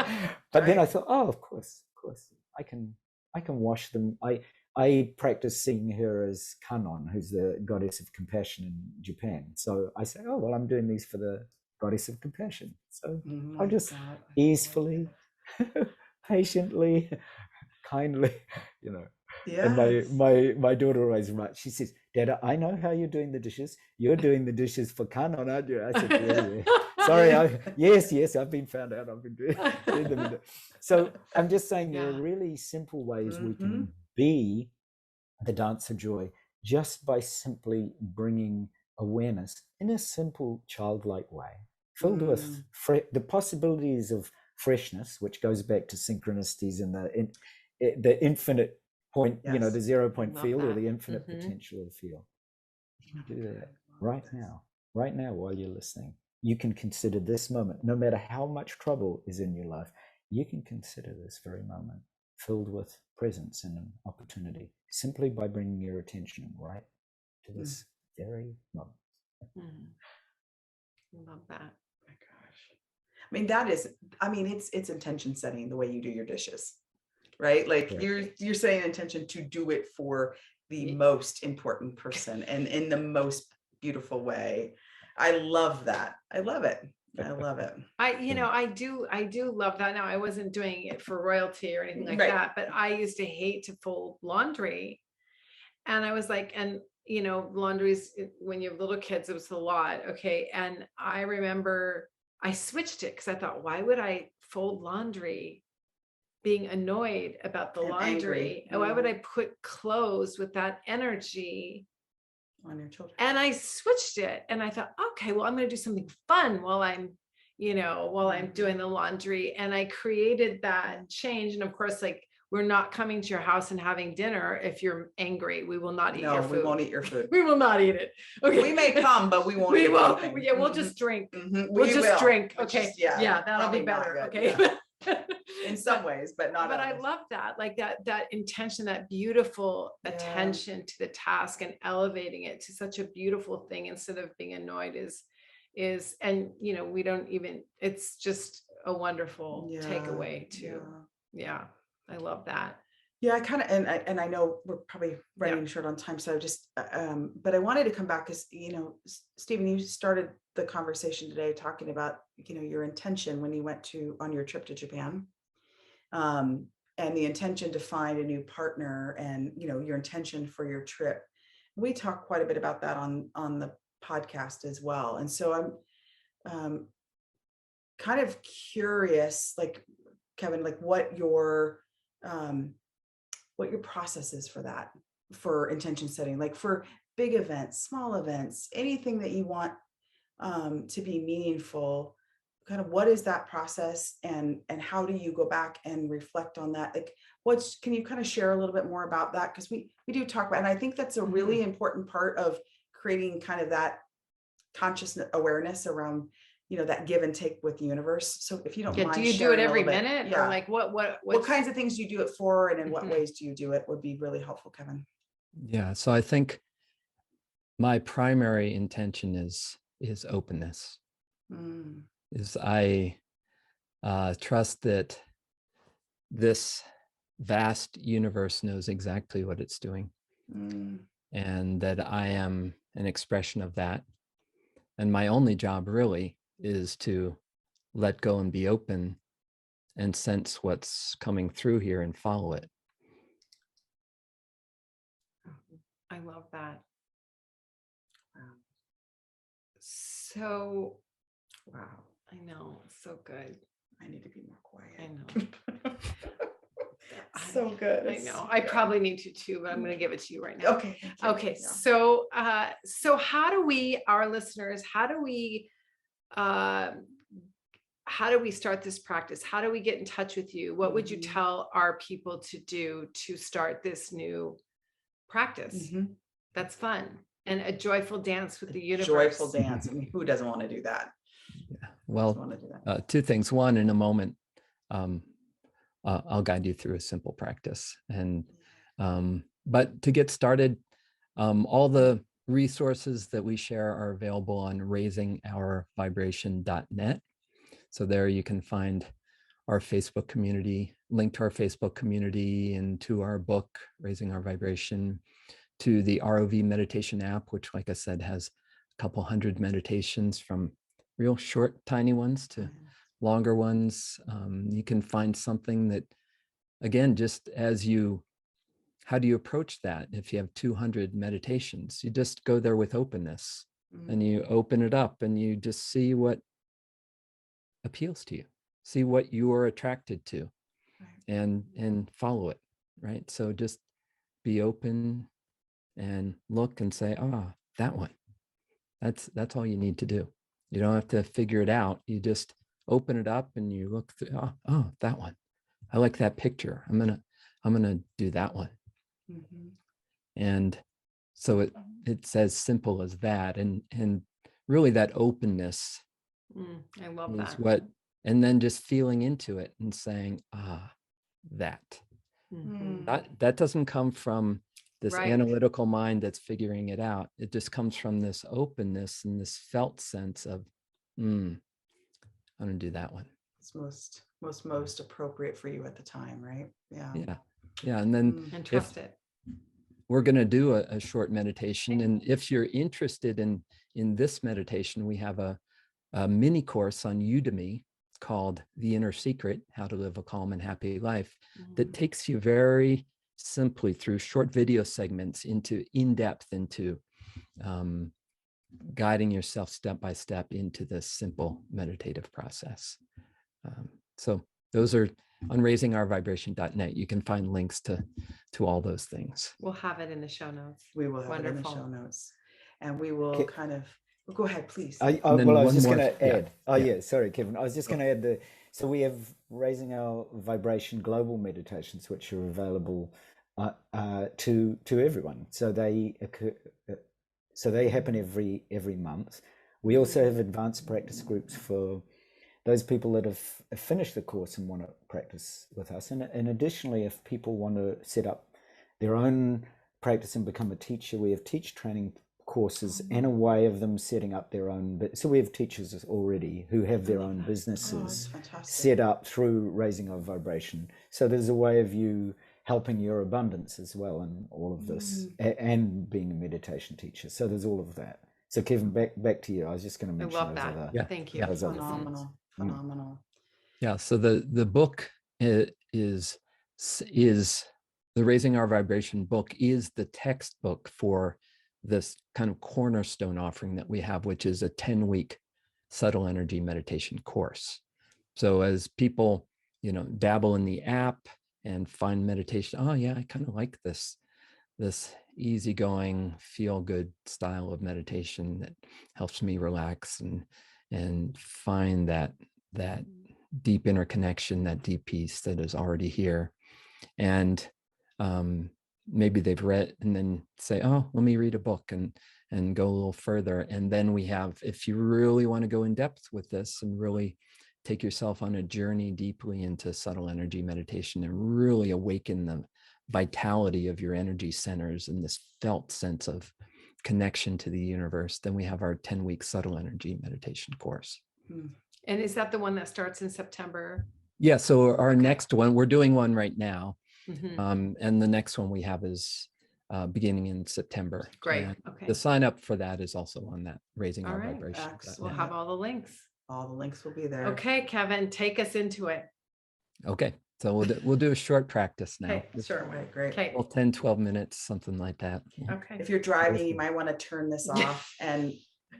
But then I thought, of course I can wash them. I practice seeing her as Kanon, who's the goddess of compassion in Japan. So I say, oh, well, I'm doing these for the goddess of compassion. So I'll just easefully, patiently, kindly, Yes. And my daughter always remarks, she says, Dada, I know how you're doing the dishes. You're doing the dishes for Kanon, aren't you? I said, yeah. Sorry, yes, I've been found out. I've been doing them. So I'm just saying there are really simple ways we can be the dance of joy just by simply bringing awareness in a simple childlike way, filled with the possibilities of freshness, which goes back to synchronicities and the infinite point, the 0 point field or the infinite potential of the field. You can do that right now while you're listening. You can consider this moment, no matter how much trouble is in your life, you can consider this very moment filled with presence and an opportunity, simply by bringing your attention right to this very moment. Love that. Oh my gosh. I mean, it's intention setting the way you do your dishes, right? Like you're saying intention to do it for the most important person and in the most beautiful way. I love that. I love it. I do love that. Now, I wasn't doing it for royalty or anything like that, but I used to hate to fold laundry. And I was like, laundry's, when you have little kids, it was a lot. Okay. And I remember I switched it because I thought, why would I fold laundry being annoyed about the laundry? And why would I put clothes with that energy on your children? And I switched it, and I thought, okay, well, I'm going to do something fun while I'm doing the laundry. And I created that change. And of course, like, we're not coming to your house and having dinner if you're angry. We will not eat your food. We won't eat your food. We will not eat it. Okay. We may come, but we won't. Yeah, we'll just drink. We'll just drink. Okay. That'll be better. Okay. Yeah. In some ways, but not. But I love that, like that intention, that beautiful attention to the task and elevating it to such a beautiful thing instead of being annoyed is, and we don't even, it's just a wonderful takeaway too. Yeah. I love that. Yeah, I kind of, and I know we're probably running short on time. So just, but I wanted to come back because, Stephen, you started the conversation today talking about, your intention when you went on your trip to Japan, and the intention to find a new partner and, your intention for your trip. We talked quite a bit about that on the podcast as well. And so I'm kind of curious, like, Kevin, like what your process is for that, for intention setting, like for big events, small events, anything that you want to be meaningful. Kind of what is that process, and how do you go back and reflect on that? Like, can you kind of share a little bit more about that? Because we do talk about, and I think that's a really important part of creating kind of that conscious awareness around, that give and take with the universe. So if you don't mind, do you do it every minute, or like what kinds of things do you do it for, and in what ways do you do it, would be really helpful, Kevin. Yeah. So I think my primary intention is openness. Is I trust that this vast universe knows exactly what it's doing, and that I am an expression of that. And my only job really is to let go and be open and sense what's coming through here and follow it. I love that. So, wow. I know. So good. I need to be more quiet. I know. So good. I know. I probably need to too, but I'm going to give it to you right now. Okay. Okay. So how do we, our listeners, how do we how do we start this practice? How do we get in touch with you? What would you tell our people to do to start this new practice? That's fun. And a joyful dance with the universe. Joyful dance. I mean, who doesn't want to do that? Yeah. Well, two things. One, in a moment, I'll guide you through a simple practice. And but to get started, all the resources that we share are available on raisingourvibration.net. So there you can find our Facebook community, link to our Facebook community, and to our book, Raising Our Vibration, to the ROV meditation app, which, like I said, has a couple hundred meditations, from real short, tiny ones to longer ones. You can find something that, again, just as you, how do you approach that? If you have 200 meditations, you just go there with openness and you open it up and you just see what appeals to you, see what you are attracted to, and follow it, right? So just be open and look and say, ah, that one. That's all you need to do. You don't have to figure it out. You just open it up and you look through, oh, that one. I like that picture. I'm gonna do that one. And so it's as simple as that. And really that openness I love is that. what, and then just feeling into it and saying, that. That doesn't come from this analytical mind that's figuring it out. It just comes from this openness and this felt sense of, I'm gonna do that one. It's most appropriate for you at the time, right? Yeah. And then and trust it. We're gonna do a short meditation, and if you're interested in this meditation, we have a mini course on Udemy called The Inner Secret: How to Live a Calm and Happy Life, that takes you very simply through short video segments into in-depth into guiding yourself step by step into this simple meditative process. So those are on raisingourvibration.net. You can find links to all those things. We'll have it in the show notes. We will have it in the show notes, and we will kind of, well, go ahead, please. I was just going to add. Sorry, Kevin. I was just going to add so we have Raising Our Vibration global meditations, which are available to everyone. So they occur, they happen every month. We also have advanced practice groups for those people that have finished the course and want to practice with us. And additionally, if people want to set up their own practice and become a teacher, we have teacher training courses and a way of them setting up their own. So we have teachers already who have their own businesses set up through Raising Our Vibration. So there's a way of you helping your abundance as well in all of this, and being a meditation teacher. So there's all of that. So Kevin, back to you. I was just going to mention I love that. Thank you. Phenomenal. Yeah. So the book is the Raising Our Vibration book is the textbook for this kind of cornerstone offering that we have, which is a 10-week subtle energy meditation course. So as people, dabble in the app and find meditation, oh yeah, I kind of like this easygoing, feel good style of meditation that helps me relax and find that deep interconnection, that deep peace that is already here. And maybe they've read and then say, oh, let me read a book and go a little further. And then we have, if you really want to go in depth with this and really take yourself on a journey deeply into subtle energy meditation and really awaken the vitality of your energy centers and this felt sense of connection to the universe, then we have our 10-week subtle energy meditation course. And is that the one that starts in September? Yeah. So our next one, we're doing one right now. And the next one we have is beginning in September. Great. And okay. the sign up for that is also on that Raising Our Vibration. We'll have all the links. All the links will be there. Okay, Kevin, take us into it. Okay. So we'll do a short practice now. Okay, sure. Great. Okay. Well, 10, 12 minutes, something like that. Yeah. Okay. If you're driving, you might want to turn this off and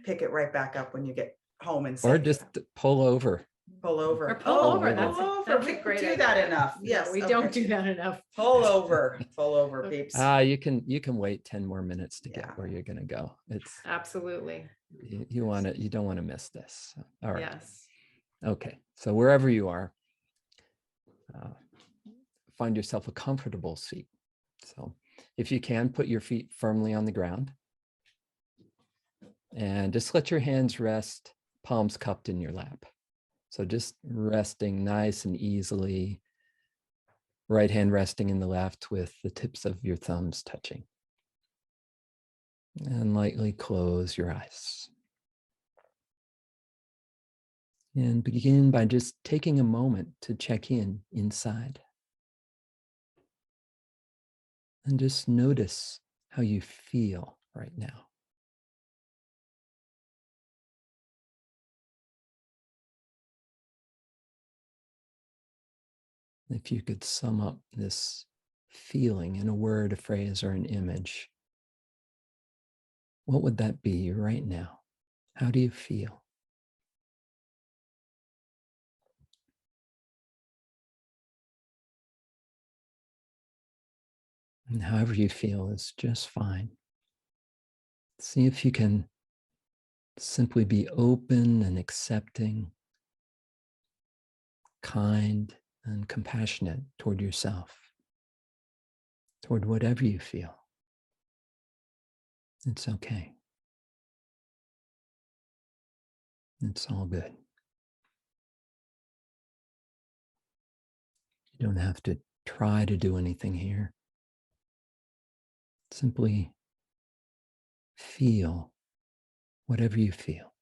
pick it right back up when you get home and or just pull over. Pull over. Or pull over. That's we a great do idea. that enough. Yes, we don't do that enough. Pull over, peeps. You can wait 10 more minutes to get where you're going to go. It's absolutely. You don't want to miss this. All right. Yes. Okay. So wherever you are, find yourself a comfortable seat. So if you can, put your feet firmly on the ground and just let your hands rest, palms cupped in your lap. So just resting nice and easily, right hand resting in the left with the tips of your thumbs touching. And lightly close your eyes. And begin by just taking a moment to check in inside. And just notice how you feel right now. If you could sum up this feeling in a word, a phrase, or an image, what would that be right now? How do you feel? And however you feel is just fine. See if you can simply be open and accepting, kind and compassionate toward yourself, toward whatever you feel. It's okay. It's all good. You don't have to try to do anything here. Simply feel whatever you feel.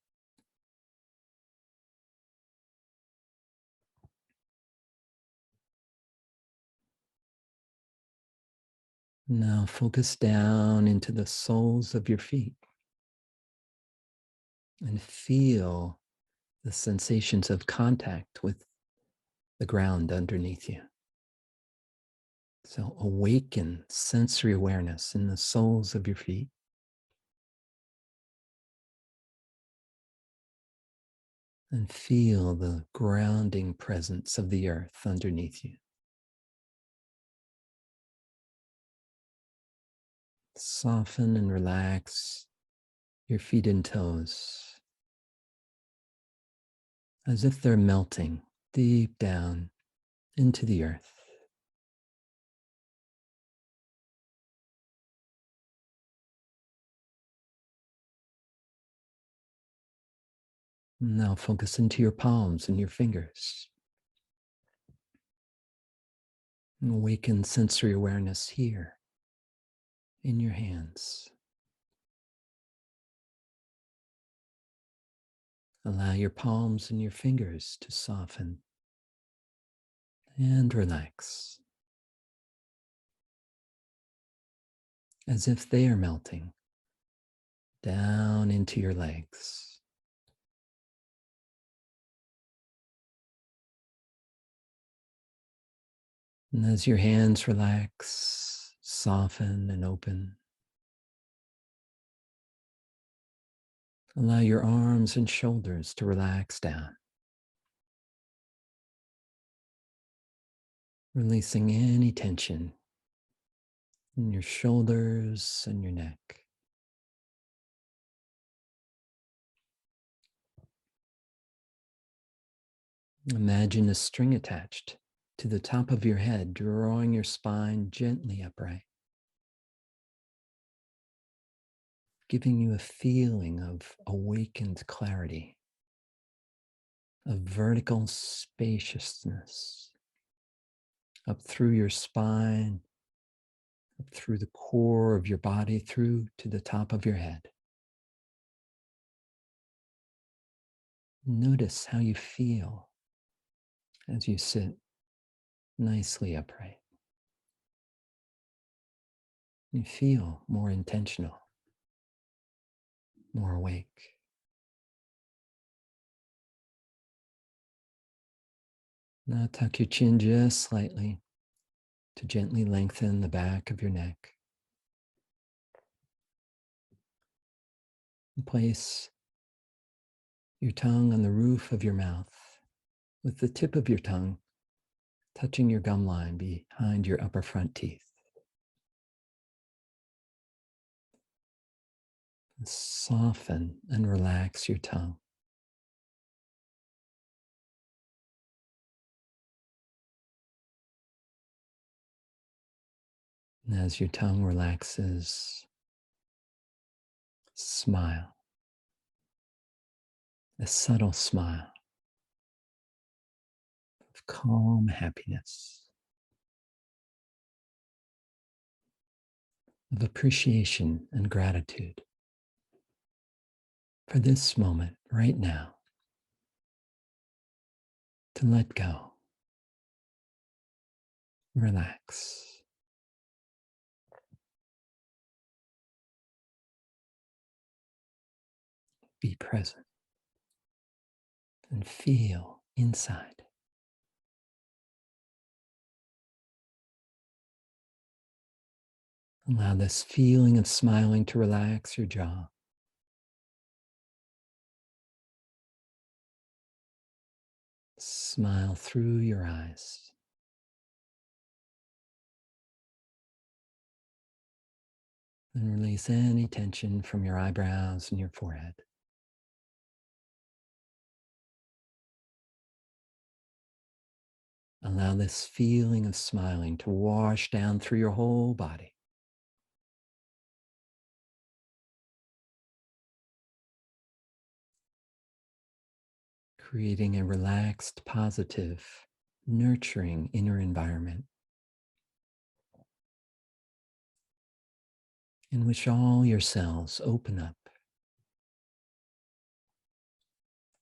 Now focus down into the soles of your feet and feel the sensations of contact with the ground underneath you. So awaken sensory awareness in the soles of your feet. And feel the grounding presence of the earth underneath you. Soften and relax your feet and toes as if they're melting deep down into the earth. Now focus into your palms and your fingers. And awaken sensory awareness here in your hands. Allow your palms and your fingers to soften and relax as if they are melting down into your legs. And as your hands relax, soften and open, allow your arms and shoulders to relax down, releasing any tension in your shoulders and your neck. Imagine a string attached to the top of your head, drawing your spine gently upright, giving you a feeling of awakened clarity, of vertical spaciousness up through your spine, up through the core of your body, through to the top of your head. Notice how you feel as you sit nicely upright. You feel more intentional, more awake. Now tuck your chin just slightly to gently lengthen the back of your neck. And place your tongue on the roof of your mouth with the tip of your tongue touching your gum line behind your upper front teeth. Soften and relax your tongue. And as your tongue relaxes, smile. A subtle smile of calm happiness, of appreciation and gratitude for this moment right now, to let go, relax. Be present and feel inside. Allow this feeling of smiling to relax your jaw. Smile through your eyes. And release any tension from your eyebrows and your forehead. Allow this feeling of smiling to wash down through your whole body. Creating a relaxed, positive, nurturing inner environment in which all your cells open up,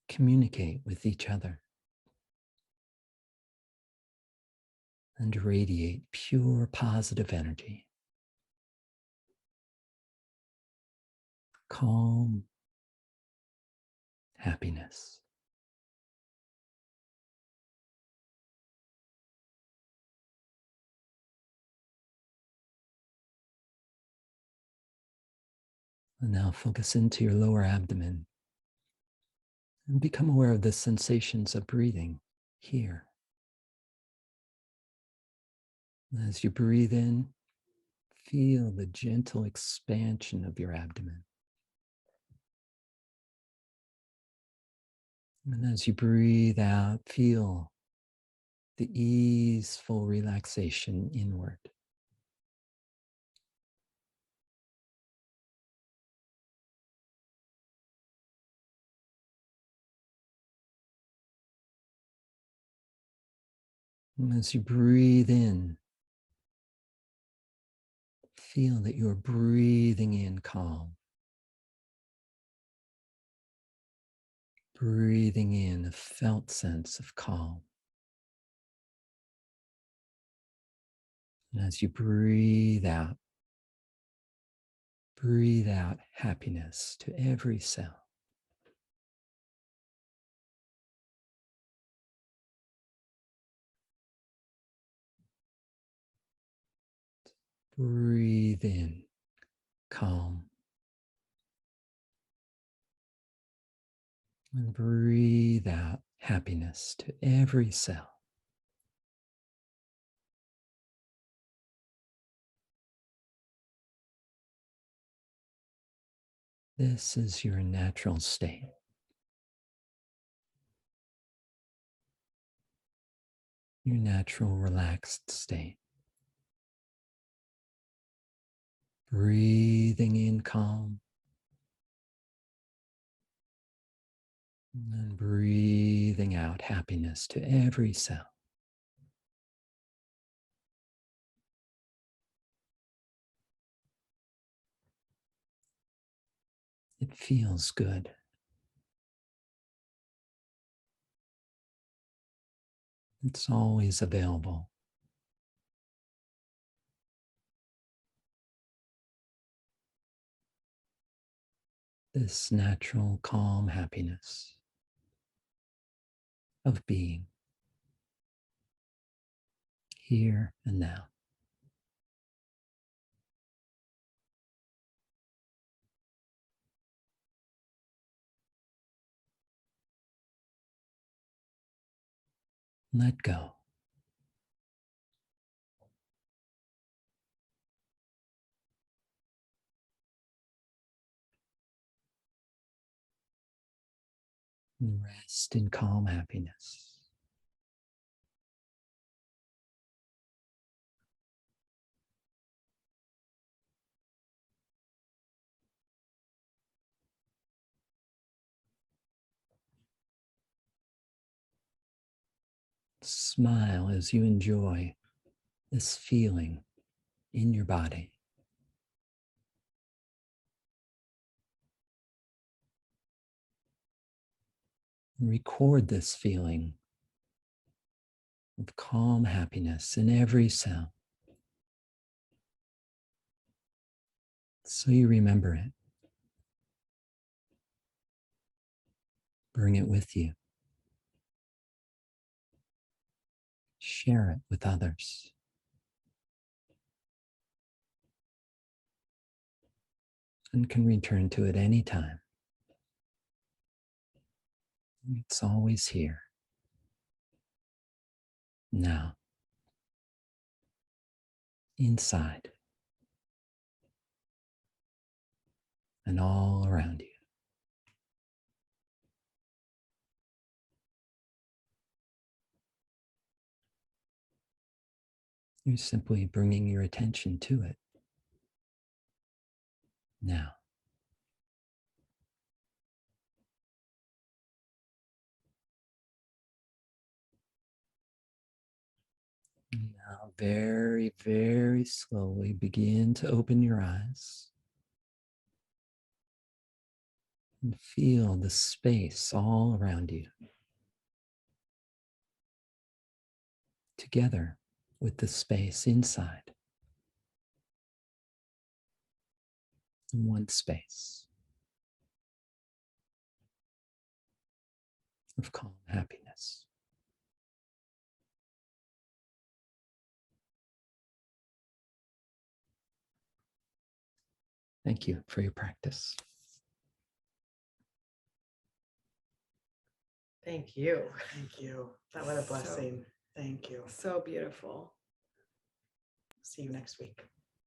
communicate with each other, and radiate pure positive energy. Calm happiness. And now focus into your lower abdomen and become aware of the sensations of breathing here. As you breathe in, feel the gentle expansion of your abdomen. And as you breathe out, feel the easeful relaxation inward. And as you breathe in, feel that you're breathing in calm. Breathing in a felt sense of calm. And as you breathe out happiness to every cell. Breathe in calm. And breathe out happiness to every cell. This is your natural state. Your natural relaxed state. Breathing in calm. And breathing out happiness to every cell. It feels good. It's always available. This natural, calm happiness of being here and now. Let go. And rest in calm happiness. Smile as you enjoy this feeling in your body. Record this feeling of calm happiness in every cell, so you remember it. Bring it with you. Share it with others. And can return to it anytime. It's always here. Now, inside and all around you. You're simply bringing your attention to it. Now, now very, very slowly begin to open your eyes and feel the space all around you, together with the space inside. One space of calm happiness. Thank you for your practice. Thank you. Thank you. That was a blessing. Thank you. So beautiful. See you next week.